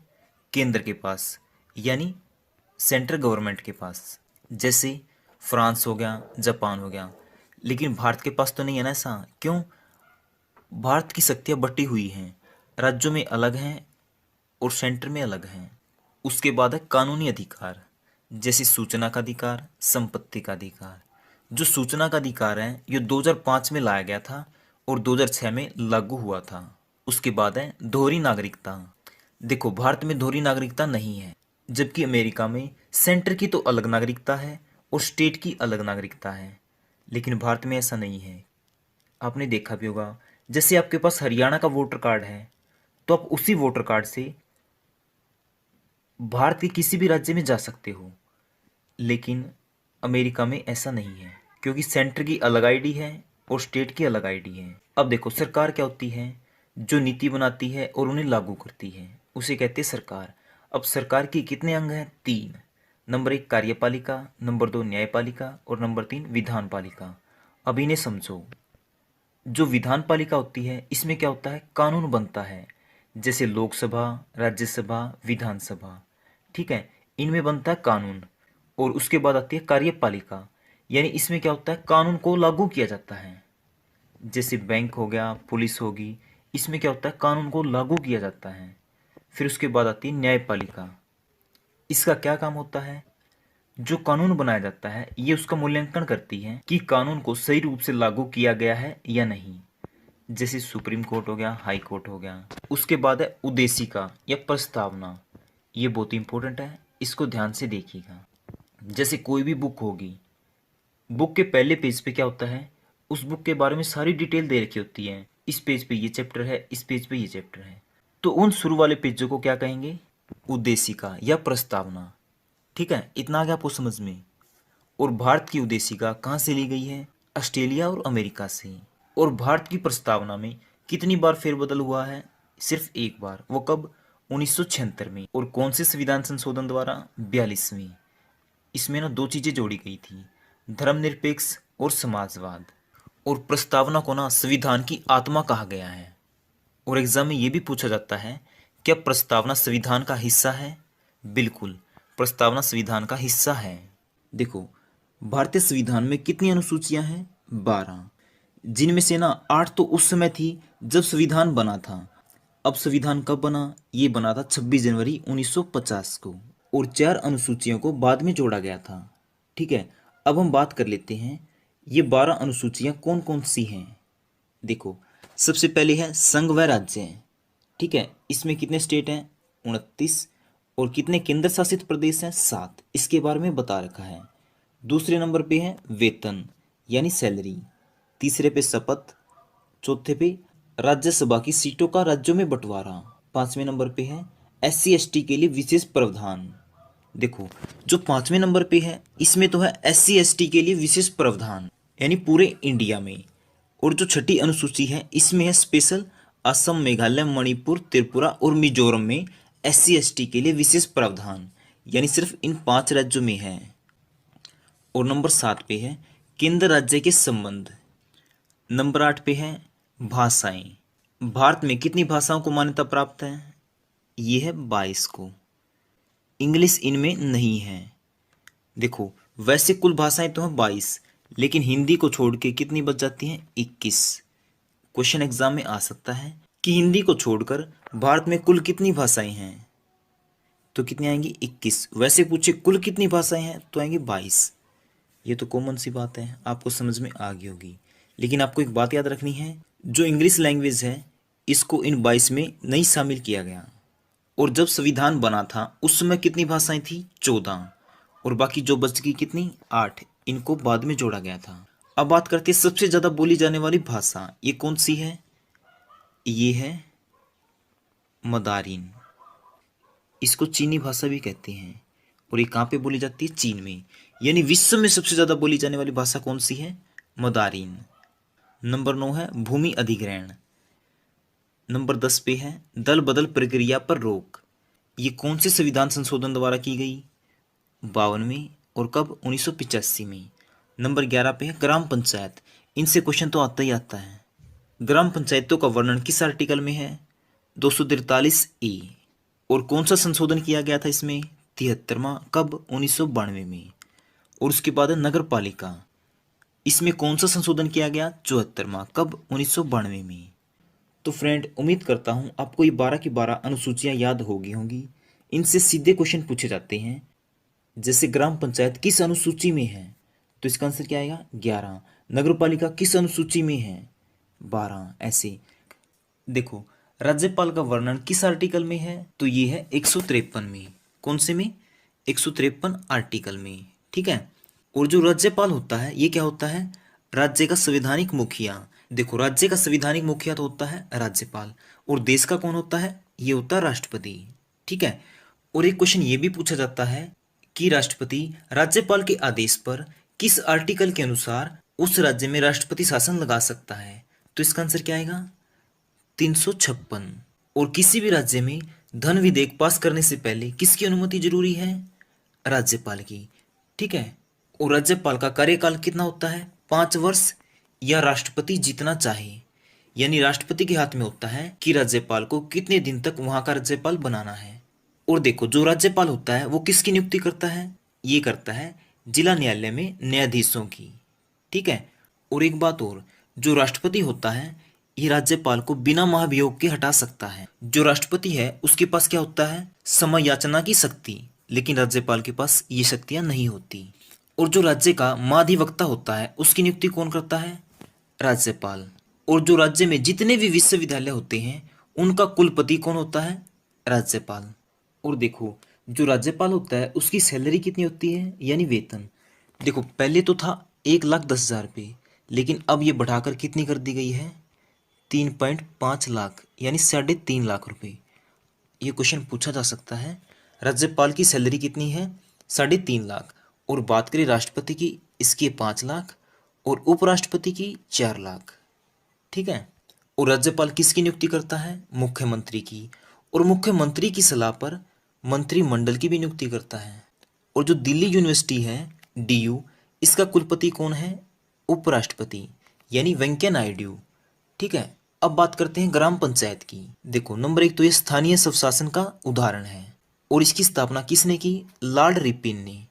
केंद्र के पास, यानी सेंट्रल गवर्नमेंट के पास। जैसे फ्रांस हो गया, जापान हो गया। लेकिन भारत के पास तो नहीं है ना ऐसा, क्यों, भारत की शक्तियां बटी हुई हैं, राज्यों में अलग हैं और सेंटर में अलग हैं। उसके बाद है कानूनी अधिकार, जैसे सूचना का अधिकार, संपत्ति का अधिकार। जो सूचना का अधिकार है ये 2005 में लाया गया था और 2006 में लागू हुआ था। उसके बाद है दोहरी नागरिकता। देखो भारत में दोहरी नागरिकता नहीं है, जबकि अमेरिका में सेंटर की तो अलग नागरिकता है और स्टेट की अलग नागरिकता है, लेकिन भारत में ऐसा नहीं है। आपने देखा भी होगा, जैसे आपके पास हरियाणा का वोटर कार्ड है तो आप उसी वोटर कार्ड से भारत के किसी भी राज्य में जा सकते हो, लेकिन अमेरिका में ऐसा नहीं है, क्योंकि सेंटर की अलग आईडी है और स्टेट की अलग आईडी है। अब देखो सरकार क्या होती है, जो नीति बनाती है और उन्हें लागू करती है उसे कहते हैं सरकार। अब सरकार के कितने अंग हैं, 3। नंबर 1 कार्यपालिका, नंबर 2 न्यायपालिका और नंबर 3 विधानपालिका। अब इन्हें समझो। जो विधान पालिका होती है इसमें क्या होता है, कानून बनता है, जैसे लोकसभा, राज्यसभा, विधानसभा, ठीक है, इनमें बनता है कानून। और उसके बाद आती है कार्यपालिका, यानी इसमें क्या होता है, कानून को लागू किया जाता है, जैसे बैंक हो गया, पुलिस होगी, इसमें क्या होता है, कानून को लागू किया जाता है। फिर उसके बाद आती है न्यायपालिका, इसका क्या काम होता है, जो कानून बनाया जाता है ये उसका मूल्यांकन करती है कि कानून को सही रूप से लागू किया गया है या नहीं, जैसे सुप्रीम कोर्ट हो गया, हाई कोर्ट हो गया। उसके बाद है उद्देशिका या प्रस्तावना, ये बहुत इंपॉर्टेंट है, इसको ध्यान से देखिएगा। जैसे कोई भी बुक होगी, बुक के पहले पेज पे क्या होता है, उस बुक के बारे में सारी डिटेल दे रखी होती है, इस पेज पे ये चैप्टर है, इस पेज पे ये चैप्टर है, तो उन शुरू वाले पेजों को क्या कहेंगे, उद्देशिका या प्रस्तावना। ठीक है, इतना आ गया आपको समझ में। और भारत की उद्देशिका कहाँ से ली गई है, ऑस्ट्रेलिया और अमेरिका से। और भारत की प्रस्तावना में कितनी बार फेरबदल हुआ है, सिर्फ एक बार, वो कब, 1976 में। और कौन से संविधान संशोधन द्वारा, 42वें। इसमें ना दो चीजें जोड़ी गई थी, धर्मनिरपेक्ष और समाजवाद। और प्रस्तावना को ना संविधान की आत्मा कहा गया है। और एग्जाम में ये भी पूछा जाता है, क्या प्रस्तावना संविधान का हिस्सा है, बिल्कुल, प्रस्तावना संविधान का हिस्सा है। देखो, भारतीय संविधान में कितनी अनुसूचियां हैं, 12, जिनमें से ना 8 तो उस समय थी जब संविधान बना था। अब संविधान कब बना, ये बना था 26 जनवरी 1950 को। और 4 अनुसूचियों को बाद में जोड़ा गया था। ठीक है, अब हम बात कर लेते हैं ये 12 अनुसूचियां कौन कौन सी हैं। देखो, सबसे पहले है संघ व राज्य। ठीक है, इसमें कितने स्टेट हैं, 29। और कितने केंद्र शासित प्रदेश हैं, 7, इसके बारे में बता रखा है। दूसरे नंबर पे है वेतन यानी सैलरी। तीसरे पे शपथ। चौथे पे राज्यसभा की सीटों का राज्यों में बंटवारा। 5वें नंबर पे है SC ST के लिए विशेष प्रावधान। देखो, जो 5वें नंबर पे है इसमें तो है SC ST के लिए विशेष प्रावधान, यानी पूरे इंडिया में। और जो छठी अनुसूची है इसमें है स्पेशल, असम, मेघालय, मणिपुर, त्रिपुरा और मिजोरम में SC ST के लिए विशेष प्रावधान, यानी सिर्फ इन 5 राज्यों में है। और नंबर 7 पे है केंद्र राज्य के संबंध। नंबर 8 पे है भाषाएं। भारत में कितनी भाषाओं को मान्यता प्राप्त है, ये है 22 को। इंग्लिश इनमें नहीं है। देखो, वैसे कुल भाषाएं तो हैं 22, लेकिन हिंदी को छोड़ के कितनी बच जाती हैं, 21। क्वेश्चन एग्जाम में आ सकता है कि हिंदी को छोड़कर भारत में कुल कितनी भाषाएं हैं, तो कितनी आएंगी, 21। वैसे पूछे कुल कितनी भाषाएं हैं तो आएंगी 22। ये तो कॉमन सी बात है, आपको समझ में आ गई होगी। लेकिन आपको एक बात याद रखनी है, जो इंग्लिश लैंग्वेज है इसको इन 22 में नहीं शामिल किया गया। और जब संविधान बना था उस समय कितनी भाषाएं थी, 14। और बाकी जो बच गई कितनी, 8, इनको बाद में जोड़ा गया था। अब बात करते हैं सबसे ज्यादा बोली जाने वाली भाषा, ये कौन सी है, ये है मदारिन। इसको चीनी भाषा भी कहते हैं। और ये कहाँ पे बोली जाती है, चीन में। यानी विश्व में सबसे ज्यादा बोली जाने वाली भाषा कौन सी है, मदारिन। नंबर 9 है भूमि अधिग्रहण। नंबर 10 पे है दल बदल प्रक्रिया पर रोक। ये कौन से संविधान संशोधन द्वारा की गई, 52वें। और कब, 1985 में। नंबर 11 पे है ग्राम पंचायत। इनसे क्वेश्चन तो आता ही आता है। ग्राम पंचायतों का वर्णन किस आर्टिकल में है, 243A। और कौन सा संशोधन किया गया था इसमें, 73वां। कब, 1992 में। और उसके बाद है नगर पालिका। इसमें कौन सा संशोधन किया गया, 74वां। कब, 1992 में। तो फ्रेंड, उम्मीद करता हूं आपको ये 12 की 12 अनुसूचियां याद होंगी। इनसे सीधे क्वेश्चन पूछे जाते हैं, जैसे ग्राम पंचायत किस अनुसूची में है, तो इसका आंसर क्या आएगा, 11। नगर पालिका किस अनुसूची में है, 12। ऐसे देखो, राज्यपाल का वर्णन किस आर्टिकल में है, तो ये है 153 में। कौन से में, 153 आर्टिकल में। ठीक है। और जो राज्यपाल होता है ये क्या होता है, राज्य का संवैधानिक मुखिया। देखो, राज्य का संवैधानिक मुखिया तो होता है राज्यपाल, और देश का कौन होता है, ये होता है राष्ट्रपति। ठीक है। और एक क्वेश्चन ये भी पूछा जाता है कि राष्ट्रपति राज्यपाल के आदेश पर किस आर्टिकल के अनुसार उस राज्य में राष्ट्रपति शासन लगा सकता है, तो इसका आंसर क्या आएगा, 356। और किसी भी राज्य में धन विधेयक पास करने से पहले किसकी अनुमति जरूरी है, राज्यपाल की। ठीक है। और राज्यपाल का कार्यकाल कितना होता है, 5 वर्ष, या राष्ट्रपति जितना चाहे, यानी राष्ट्रपति के हाथ में होता है कि राज्यपाल को कितने दिन तक वहां का राज्यपाल बनाना है। और देखो, जो राज्यपाल होता है वो किसकी नियुक्ति करता है? ये करता है जिला न्यायालय में न्यायाधीशों की, ठीक है। और एक बात और, जो राष्ट्रपति होता है ये राज्यपाल को बिना महाभियोग के हटा सकता है। जो राष्ट्रपति है उसके पास क्या होता है? समय याचना की शक्ति, लेकिन राज्यपाल के पास ये शक्तियां नहीं होती। और जो राज्य का महाधिवक्ता होता है उसकी नियुक्ति कौन करता है? राज्यपाल। और जो राज्य में जितने भी विश्वविद्यालय होते हैं उनका कुलपति कौन होता है? राज्यपाल। और देखो, जो राज्यपाल होता है उसकी सैलरी कितनी होती है, यानी वेतन। देखो, पहले तो था 1,10,000 रुपये, लेकिन अब ये बढ़ाकर कितनी कर दी गई है? 3.5 लाख, यानी 3.5 लाख रुपये। ये क्वेश्चन पूछा जा सकता है। राज्यपाल की सैलरी कितनी है? 3.5 लाख। और बात करें राष्ट्रपति की, इसकी 5 लाख, और उपराष्ट्रपति की 4 लाख, ठीक है। और राज्यपाल किसकी नियुक्ति करता है? मुख्यमंत्री की। और मुख्यमंत्री की सलाह पर मंत्रिमंडल की भी नियुक्ति करता है। और जो दिल्ली यूनिवर्सिटी है DU, इसका कुलपति कौन है? उपराष्ट्रपति, यानी वेंकैया नायडू, ठीक है। अब बात करते हैं ग्राम पंचायत की। देखो, नंबर 1 तो ये स्थानीय स्वशासन का उदाहरण है, और इसकी स्थापना किसने की? लॉर्ड रिपन ने।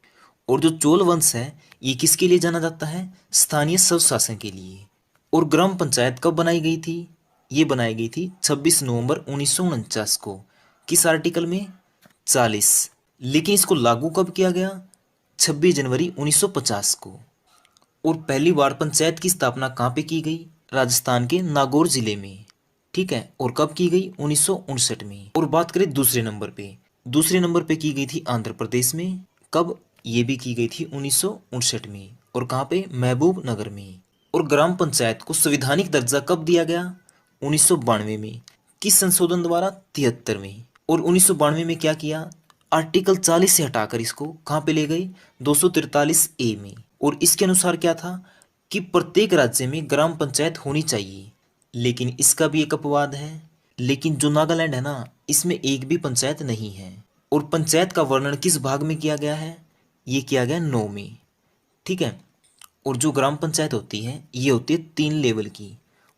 और जो चोल वंश है ये किसके लिए जाना जाता है? स्थानीय स्वशासन के लिए। और ग्राम पंचायत कब बनाई गई थी? ये बनाई गई थी 26 नवंबर 1949 को। किस आर्टिकल में? 40। लेकिन इसको लागू कब किया गया? 26 जनवरी 1950 को। और पहली बार पंचायत की स्थापना कहाँ पे की गई? राजस्थान के नागौर जिले में, ठीक है। और कब की गई? 1959 में। और बात करें दूसरे नंबर पे की गई थी आंध्र प्रदेश में। कब? ये भी की गई थी 1959 में। और कहाँ पे? महबूब नगर में। और ग्राम पंचायत को संवैधानिक दर्जा कब दिया गया? 1992 में। किस संशोधन द्वारा? 73वें। और 1992 में क्या किया? आर्टिकल 40 से हटाकर इसको कहाँ पे ले गई? 243A में। और इसके अनुसार क्या था कि प्रत्येक राज्य में ग्राम पंचायत होनी चाहिए। लेकिन इसका भी एक अपवाद है, लेकिन जो नागालैंड है ना, इसमें एक भी पंचायत नहीं है। और पंचायत का वर्णन किस भाग में किया गया है? ये किया गया 9 में, ठीक है। और जो ग्राम पंचायत होती है ये होती है 3 लेवल की,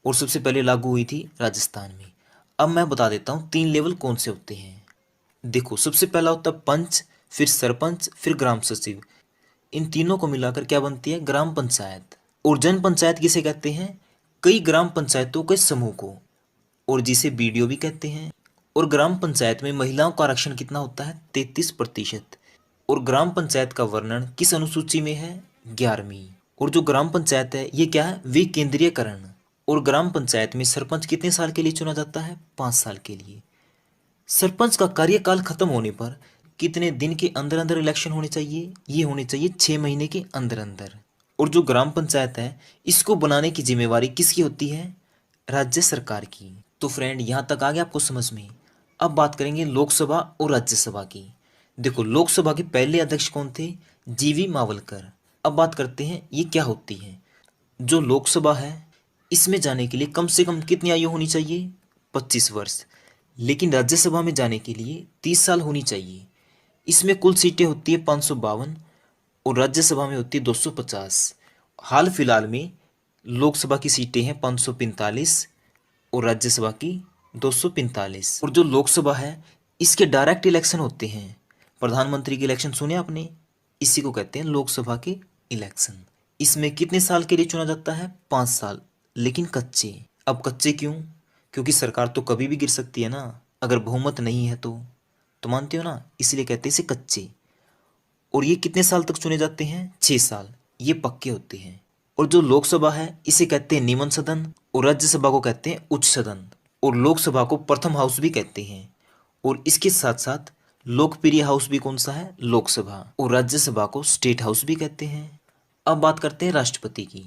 और सबसे पहले लागू हुई थी राजस्थान में। अब मैं बता देता हूँ 3 लेवल कौन से होते हैं। देखो, सबसे पहला होता है पंच, फिर सरपंच, फिर ग्राम सचिव। इन तीनों को मिलाकर क्या बनती है? ग्राम पंचायत। और जन पंचायत किसे कहते हैं? कई ग्राम पंचायतों के समूह को, और जिसे BDO भी कहते हैं। और ग्राम पंचायत में महिलाओं का आरक्षण कितना होता है? 33%। और ग्राम पंचायत का वर्णन किस अनुसूची में है? 11वीं। और जो ग्राम पंचायत है ये क्या है? विकेंद्रीयकरण। और ग्राम पंचायत में सरपंच कितने साल के लिए चुना जाता है? 5 साल के लिए। सरपंच का कार्यकाल खत्म होने पर कितने दिन के अंदर अंदर इलेक्शन होने चाहिए? ये होने चाहिए 6 महीने के अंदर अंदर। और जो ग्राम पंचायत है इसको बनाने की जिम्मेवारी किसकी होती है? राज्य सरकार की। तो फ्रेंड, यहाँ तक आ गया आपको समझ में। अब बात करेंगे लोकसभा और राज्यसभा की। देखो, लोकसभा के पहले अध्यक्ष कौन थे? GV मावलकर। अब बात करते हैं ये क्या होती है। जो लोकसभा है इसमें जाने के लिए कम से कम कितनी आयु होनी चाहिए? 25 वर्ष। लेकिन राज्यसभा में जाने के लिए 30 साल होनी चाहिए। इसमें कुल सीटें होती है 552, और राज्यसभा में होती है 250। हाल फिलहाल में लोकसभा की सीटें हैं 545 और राज्यसभा की 245। और जो लोकसभा है इसके डायरेक्ट इलेक्शन होते हैं। प्रधानमंत्री के इलेक्शन सुने आपने? इसी को कहते हैं लोकसभा के इलेक्शन। इसमें कितने साल के लिए चुना जाता है? 5 साल, लेकिन कच्चे। अब कच्चे क्यों? क्योंकि सरकार तो कभी भी गिर सकती है ना, अगर बहुमत नहीं है तो मानते हो ना, इसलिए कहते हैं इसे कच्चे। और ये कितने साल तक चुने जाते हैं? 6 साल, ये पक्के होते हैं। और जो लोकसभा है इसे कहते हैं निम्न सदन, और राज्यसभा को कहते हैं उच्च सदन। और लोकसभा को प्रथम हाउस भी कहते हैं। और इसके साथ साथ लोकप्रिय हाउस भी कौन सा है? लोकसभा। और राज्यसभा को स्टेट हाउस भी कहते हैं। अब बात करते हैं राष्ट्रपति की।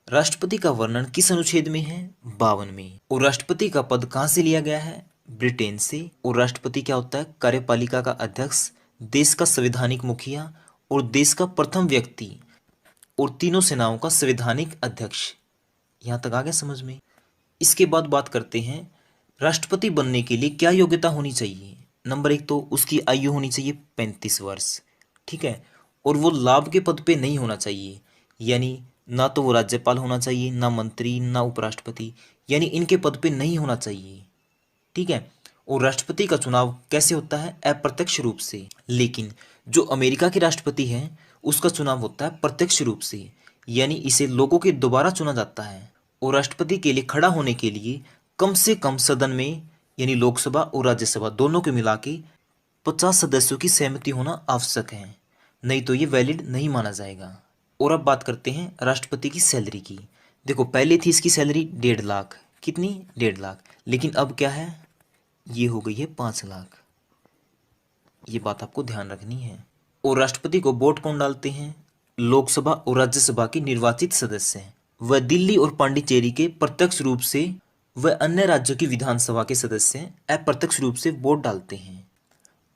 राष्ट्रपति का वर्णन किस अनुच्छेद में है? 52 में। और राष्ट्रपति का पद कहाँ से लिया गया है? ब्रिटेन से। और राष्ट्रपति क्या होता है? कार्यपालिका का अध्यक्ष, देश का संवैधानिक मुखिया और देश का प्रथम व्यक्ति, और तीनों सेनाओं का संवैधानिक अध्यक्ष। यहाँ तक आ गया समझ में? इसके बाद बात करते हैं राष्ट्रपति बनने के लिए क्या योग्यता होनी चाहिए। नंबर 1 तो उसकी आयु होनी चाहिए 35 वर्ष, ठीक है। और वो लाभ के पद पे नहीं होना चाहिए, यानी ना तो वो राज्यपाल होना चाहिए, ना मंत्री, ना उपराष्ट्रपति, यानी इनके पद पे नहीं होना चाहिए। ठीक है। और राष्ट्रपति का चुनाव कैसे होता है? अप्रत्यक्ष रूप से। लेकिन जो अमेरिका के राष्ट्रपति हैं उसका चुनाव होता है प्रत्यक्ष रूप से, यानी इसे लोगों के द्वारा चुना जाता है। और राष्ट्रपति के लिए खड़ा होने के लिए कम से कम सदन में, यानी लोकसभा और राज्यसभा दोनों को मिला के 50 सदस्यों की सहमति होना आवश्यक है, नहीं तो ये वैलिड नहीं माना जाएगा। और अब बात करते हैं राष्ट्रपति की सैलरी की। देखो पहले थी इसकी सैलरी 1.5 लाख। कितनी? 1.5 लाख। लेकिन अब क्या है? ये हो गई है 5 लाख। ये बात आपको ध्यान रखनी है। और राष्ट्रपति को वोट कौन डालते हैं? लोकसभा और राज्यसभा के निर्वाचित सदस्य हैं। वह दिल्ली और पांडिचेरी के प्रत्यक्ष रूप से, वह अन्य राज्यों की विधानसभा के सदस्य अप्रत्यक्ष रूप से वोट डालते हैं।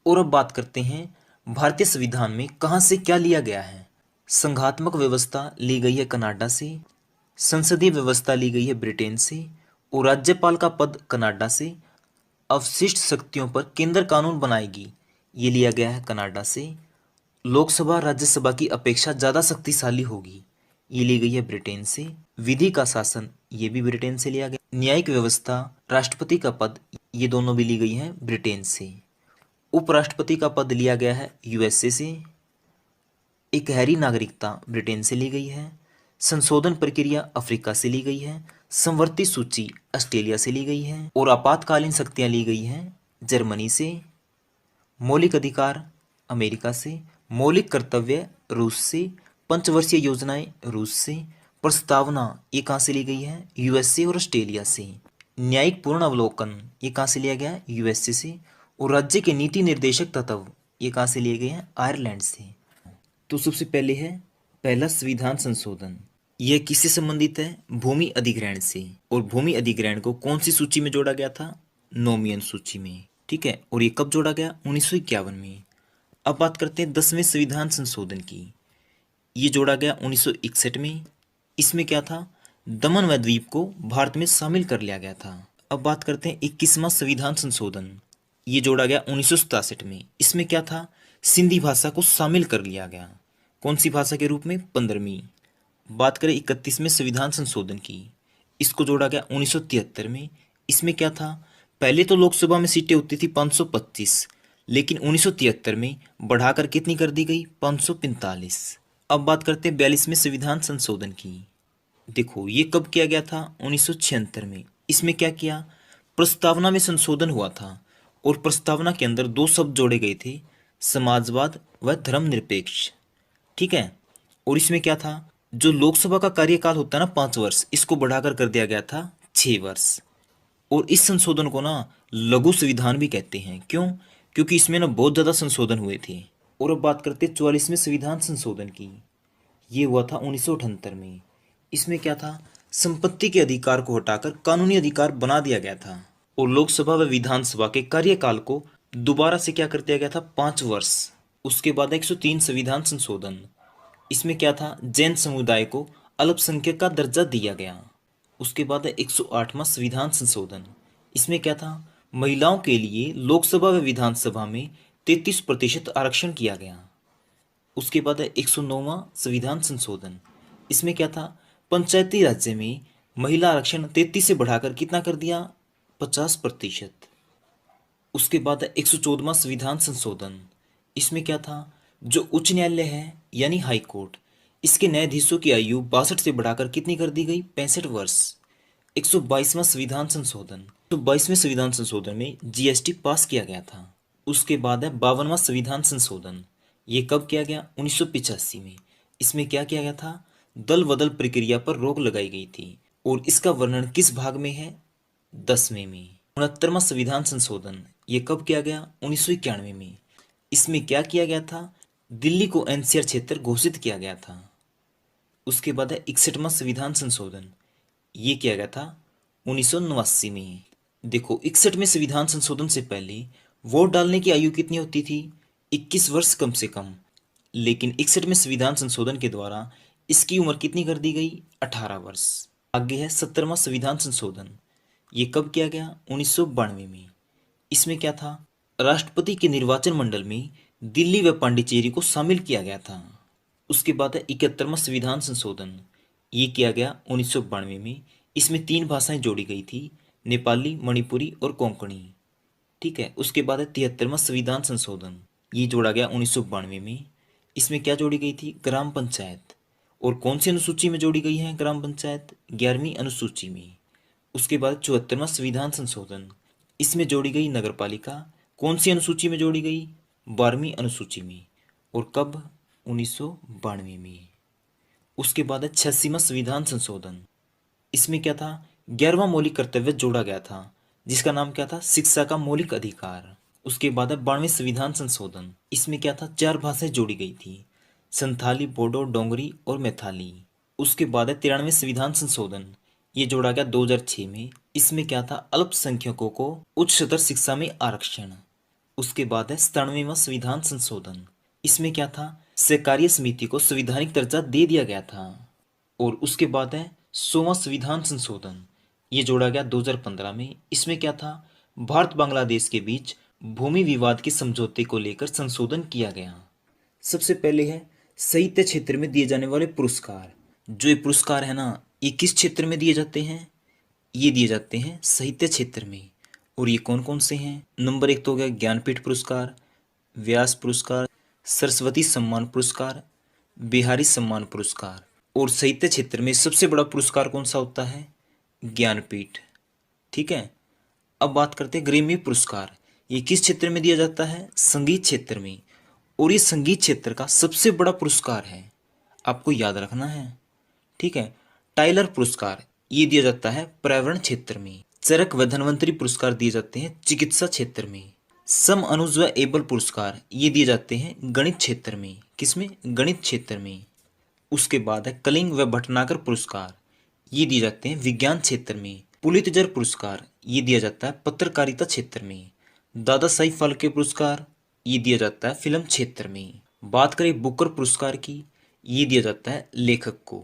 और अब बात करते हैं भारतीय संविधान में कहाँ से क्या लिया गया है। संघात्मक व्यवस्था ली गई है कनाडा से, संसदीय व्यवस्था ली गई है ब्रिटेन से, और राज्यपाल का पद कनाडा से। अवशिष्ट शक्तियों पर केंद्र कानून बनाएगी, ये लिया गया है कनाडा से। लोकसभा राज्यसभा की अपेक्षा ज़्यादा शक्तिशाली होगी, ये ली गई है ब्रिटेन से। विधि का शासन, ये भी ब्रिटेन से लिया गया। न्यायिक व्यवस्था, राष्ट्रपति का पद, ये दोनों भी ली गई हैं ब्रिटेन से। उपराष्ट्रपति का पद लिया गया है यूएसए से। इकहरी नागरिकता ब्रिटेन से ली गई है। संशोधन प्रक्रिया अफ्रीका से ली गई है। संवर्ती सूची ऑस्ट्रेलिया से ली गई है। और आपातकालीन शक्तियां ली गई हैं जर्मनी से। मौलिक अधिकार अमेरिका से। मौलिक कर्तव्य रूस से। पंचवर्षीय योजनाएं रूस से। प्रस्तावना ये कहाँ से ली गई है? यूएसए और ऑस्ट्रेलिया से। न्यायिक पूर्ण अवलोकन ये कहाँ से लिया गया है? यूएसए से। और राज्य के नीति निर्देशक तत्व ये कहाँ से लिए गए हैं? आयरलैंड से। तो सबसे पहले है पहला संविधान संशोधन। यह किससे संबंधित है? भूमि अधिग्रहण से। और भूमि अधिग्रहण को कौन सी सूची में जोड़ा गया था? नोमियन सूची में। ठीक है। और ये कब जोड़ा गया? 1951 में। अब बात करते हैं 10वें संविधान संशोधन की। ये जोड़ा गया 1961 में। इसमें क्या था? दमन व द्वीप को भारत में शामिल कर लिया गया था। अब बात करते हैं 21वां संविधान संशोधन। ये जोड़ा गया 1967 में। इसमें क्या था? सिंधी भाषा को शामिल कर लिया गया। कौन सी भाषा के रूप में? 15वीं। बात करें 31वें संविधान संशोधन की, इसको जोड़ा गया 1973 में। इसमें क्या था? पहले तो लोकसभा में सीटें होती थी 525, लेकिन 1973 में बढ़ाकर कितनी कर दी गई? 545। अब बात करते हैं 42वें संविधान संशोधन की। देखो ये कब किया गया था? 1976 में। इसमें क्या किया? प्रस्तावना में संशोधन हुआ था और प्रस्तावना के अंदर 2 शब्द जोड़े गए थे, समाजवाद व धर्मनिरपेक्ष। ठीक है। और इसमें क्या था? जो लोकसभा का कार्यकाल होता है ना 5 वर्ष, इसको बढ़ाकर कर दिया गया था 6 वर्ष। और इस संशोधन को ना लघु संविधान भी कहते हैं। क्यों? क्योंकि इसमें ना बहुत ज़्यादा संशोधन हुए थे। और अब बात करते हैं 44वें संविधान संशोधन की। ये हुआ था 1978 में। इसमें क्या था? संपत्ति के अधिकार को हटाकर कानूनी अधिकार बना दिया गया था। और लोकसभा व विधानसभा के कार्यकाल को दोबारा से क्या कर दिया गया था? 5 वर्ष। उसके बाद 103 संविधान संशोधन। इसमें क्या था? जैन समुदाय को अल्पसंख्यक का दर्जा दिया गया। उसके बाद 108वां संविधान संशोधन। इसमें क्या था? महिलाओं के लिए लोकसभा व विधानसभा में 33% आरक्षण किया गया। उसके बाद 109वां संविधान संशोधन। इसमें क्या था? पंचायती राज्य में महिला आरक्षण 33 से बढ़ाकर कितना कर दिया? 50%। उसके बाद 114वां संविधान संशोधन। इसमें क्या था? जो उच्च न्यायालय है यानी हाई कोर्ट, इसके न्यायाधीशों की आयु 62 से बढ़ाकर कितनी कर दी गई? 65 वर्ष। 122वां संविधान संशोधन। तो 22वें संविधान संशोधन में जीएसटी पास किया गया था। उसके बाद है 52वां संविधान संशोधन। ये कब किया गया? 1985 में। इसमें क्या किया गया था? दल बदल प्रक्रिया पर रोक लगाई गई थी। और इसका वर्णन किस भाग में है? 10वें में। 69वां संविधान संशोधन। ये कब किया गया? 1991 में। इसमें क्या किया गया था? दिल्ली को एनसीआर क्षेत्र घोषित किया गया था। उसके बाद है 61वां संविधान संशोधन। ये किया गया था 1989 में। देखो 61वें संविधान संशोधन से पहले वोट डालने की आयु कितनी होती थी? 21 वर्ष कम से कम। लेकिन 61वें संविधान संशोधन के द्वारा इसकी उम्र कितनी कर दी गई? 18 वर्ष। आगे है 70वां संविधान संशोधन। ये कब किया गया? 1992 में। इसमें क्या था? राष्ट्रपति के निर्वाचन मंडल में दिल्ली व पांडिचेरी को शामिल किया गया था। उसके बाद है 71वां संविधान संशोधन। ये किया गया 1992 में। इसमें 3 भाषाएं जोड़ी गई थी, नेपाली, मणिपुरी और कोंकणी। ठीक है। उसके बाद है 73वां संविधान संशोधन, ये जोड़ा गया 1992 में। इसमें क्या जोड़ी गई थी? ग्राम पंचायत। और कौन सी अनुसूची में जोड़ी गई है ग्राम पंचायत? 11वीं अनुसूची में। उसके बाद 74वां संविधान संशोधन, इसमें जोड़ी गई नगर पालिका। कौन सी अनुसूची में जोड़ी गई? 12वीं अनुसूची में। और कब? 1992 में। उसके बाद है 86वां संविधान संशोधन, इसमें क्या था? 11वां मौलिक कर्तव्य जोड़ा गया था, जिसका नाम क्या था? शिक्षा का मौलिक अधिकार। उसके बाद है 92वें संविधान संशोधन, इसमें क्या था? 4 भाषाएं जोड़ी गई थी, संथाली, बोडो, डोंगरी और मैथाली। उसके बाद है 93वें संविधान संशोधन, ये जोड़ा गया 2006 में। इसमें क्या था? अल्पसंख्यकों को उच्चतर शिक्षा में आरक्षण। उसके बाद है 97वां संविधान संशोधन, इसमें क्या था? सहकार्य समिति को संवैधानिक दर्जा दे दिया गया था। और उसके बाद है 100वां संविधान संशोधन, ये जोड़ा गया 2015 में। इसमें क्या था? भारत बांग्लादेश के बीच भूमि विवाद के समझौते को लेकर संशोधन किया गया। सबसे पहले है साहित्य क्षेत्र में दिए जाने वाले पुरस्कार। जो ये पुरस्कार है ना, ये किस क्षेत्र में दिए जाते हैं? ये दिए जाते हैं साहित्य क्षेत्र में। और ये कौन कौन से हैं? नंबर 1 तो हो गया ज्ञानपीठ पुरस्कार, व्यास पुरस्कार, सरस्वती सम्मान पुरस्कार, बिहारी सम्मान पुरस्कार। और साहित्य क्षेत्र में सबसे बड़ा पुरस्कार कौन सा होता है? ज्ञानपीठ। ठीक है। अब बात करते हैं ग्रैमी पुरस्कार। ये किस क्षेत्र में दिया जाता है? संगीत क्षेत्र में। और ये संगीत क्षेत्र का सबसे बड़ा पुरस्कार है, आपको याद रखना है। ठीक है। टाइलर पुरस्कार, ये दिया जाता है पर्यावरण क्षेत्र में। चरक व धन्वंतरी पुरस्कार दिए जाते हैं चिकित्सा क्षेत्र में। सम अनुज व एबल पुरस्कार, ये दिए जाते हैं गणित क्षेत्र में। किसमें? गणित क्षेत्र में। उसके बाद है कलिंग व भटनागर पुरस्कार, ये दिए जाते हैं विज्ञान क्षेत्र में। पुलित्जर पुरस्कार, ये दिया जाता है पत्रकारिता क्षेत्र में। दादा साहिब फाल्के पुरस्कार, ये दिया जाता है फिल्म क्षेत्र में। बात करें बुकर पुरस्कार की, ये दिया जाता है लेखक को।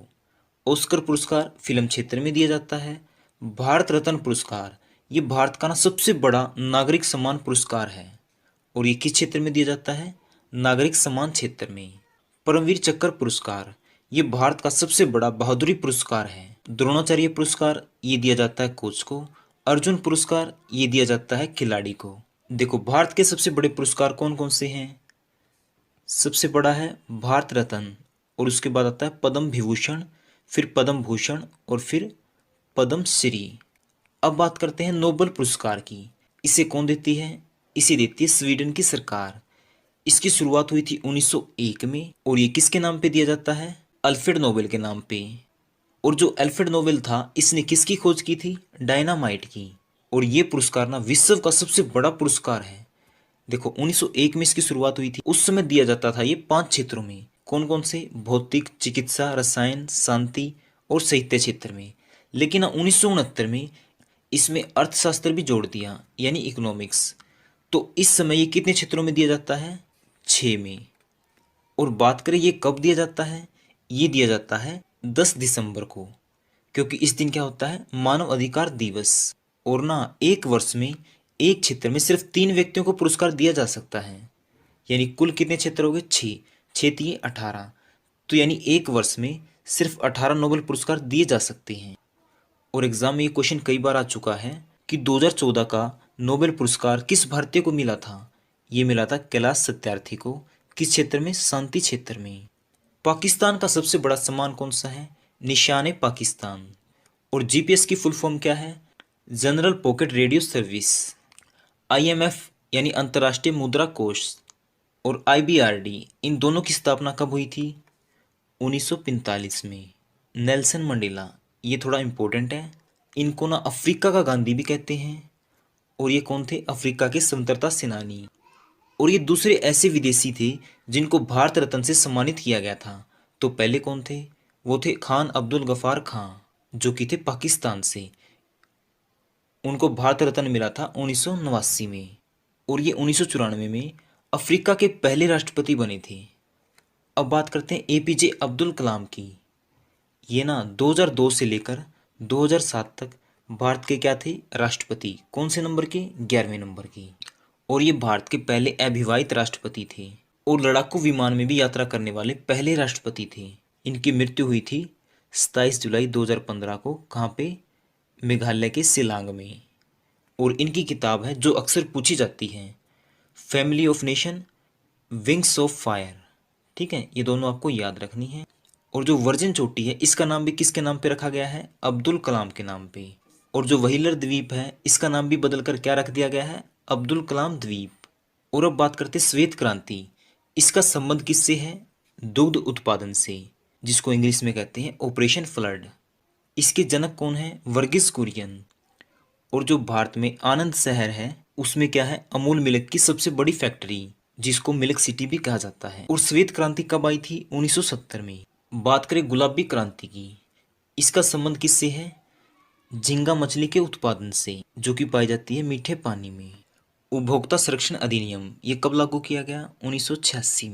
ऑस्कर पुरस्कार फिल्म क्षेत्र में दिया जाता है। भारत रत्न पुरस्कार, ये भारत का ना सबसे बड़ा नागरिक सम्मान पुरस्कार है। और ये किस क्षेत्र में दिया जाता है? नागरिक सम्मान क्षेत्र में। परमवीर चक्र पुरस्कार, ये भारत का सबसे बड़ा बहादुरी पुरस्कार है। द्रोणाचार्य पुरस्कार, ये दिया जाता है कोच को। अर्जुन पुरस्कार, ये दिया जाता है खिलाड़ी को। देखो भारत के सबसे बड़े पुरस्कार कौन कौन से हैं? सबसे बड़ा है भारत रत्न, और उसके बाद आता है पद्म विभूषण, फिर पद्म भूषण और फिर पद्म श्री। अब बात करते हैं नोबेल पुरस्कार की। इसे कौन देती है? इसे देती है स्वीडन की सरकार। इसकी शुरुआत हुई थी 1901 में। और ये किसके नाम पे दिया जाता है? अल्फ्रेड नोबेल के नाम पे। और जो अल्फ्रेड नोबेल था, इसने किसकी खोज की थी? डायनामाइट की। और ये पुरस्कार ना विश्व का सबसे बड़ा पुरस्कार है। देखो 1901 में इसकी शुरुआत हुई थी। उस समय दिया जाता था ये 5 क्षेत्रों में। कौन कौन से? भौतिक, चिकित्सा, रसायन, शांति और साहित्य क्षेत्र में। लेकिन 1969 में इसमें अर्थशास्त्र भी जोड़ दिया, यानी इकोनॉमिक्स। तो इस समय ये कितने क्षेत्रों में दिया जाता है? 6 में। और बात करें ये कब दिया जाता है? ये दिया जाता है 10 दिसंबर को, क्योंकि इस दिन क्या होता है? मानव अधिकार दिवस। और ना एक वर्ष में एक क्षेत्र में सिर्फ 3 व्यक्तियों को पुरस्कार दिया जा सकता है। यानी कुल कितने क्षेत्र हो गए? 6, 6 3 18। तो यानी एक वर्ष में सिर्फ 18 नोबेल पुरस्कार दिए जा सकते हैं। और एग्जाम में ये क्वेश्चन कई बार आ चुका है कि 2014 का नोबेल पुरस्कार किस भारतीय को मिला था? ये मिला था कैलाश सत्यार्थी को। किस क्षेत्र में? शांति क्षेत्र में। पाकिस्तान का सबसे बड़ा सम्मान कौन सा है? निशान पाकिस्तान। और जीपीएस की फुल फॉर्म क्या है? General pocket radio service. IMF यानी अंतर्राष्ट्रीय मुद्रा कोष और आईबीआरडी, इन दोनों की स्थापना कब हुई थी? 1945 में। नेल्सन मंडेला, ये थोड़ा इम्पोर्टेंट है। इनको ना अफ्रीका का गांधी भी कहते हैं। और ये कौन थे? अफ्रीका के स्वतंत्रता सेनानी। और ये दूसरे ऐसे विदेशी थे जिनको भारत रत्न से सम्मानित किया गया था। तो पहले कौन थे? वो थे खान अब्दुल गफार खान, जो कि थे पाकिस्तान से। उनको भारत रत्न मिला था 1989 में। और ये 1994 में अफ्रीका के पहले राष्ट्रपति बने थे। अब बात करते हैं एपीजे अब्दुल कलाम की। ये ना 2002 से लेकर 2007 तक भारत के क्या थे? राष्ट्रपति। कौन से नंबर के? 11वें नंबर के। और ये भारत के पहले अविवाहित राष्ट्रपति थे। और लड़ाकू विमान में भी यात्रा करने वाले पहले राष्ट्रपति थे। इनकी मृत्यु हुई थी 27 जुलाई 2015 को। कहाँ पे? मेघालय के शिलांग में। और इनकी किताब है जो अक्सर पूछी जाती है, family of nation, wings of fire. ठीक है, ये दोनों आपको याद रखनी है। और जो वर्जिन चोटी है इसका नाम भी किसके नाम पे रखा गया है? अब्दुल कलाम के नाम पे। और जो व्हीलर द्वीप है इसका नाम भी बदलकर क्या रख दिया गया है? अब्दुल कलाम द्वीप। और अब बात करते हैं श्वेत क्रांति। इसका संबंध किससे है? दुग्ध उत्पादन से, जिसको इंग्लिश में कहते हैं ऑपरेशन फ्लड। इसके जनक कौन है? वर्गीस कुरियन। और जो भारत में आनंद शहर है उसमें क्या है? अमूल मिल्क की सबसे बड़ी फैक्ट्री, जिसको मिल्क सिटी भी कहा जाता है। और श्वेत क्रांति कब आई थी? 1970 में। बात करें गुलाबी क्रांति की, इसका संबंध किससे है? झींगा मछली के उत्पादन से, जो कि पाई जाती है मीठे पानी में। उपभोक्ता संरक्षण अधिनियम ये कब लागू किया गया? 1986 में।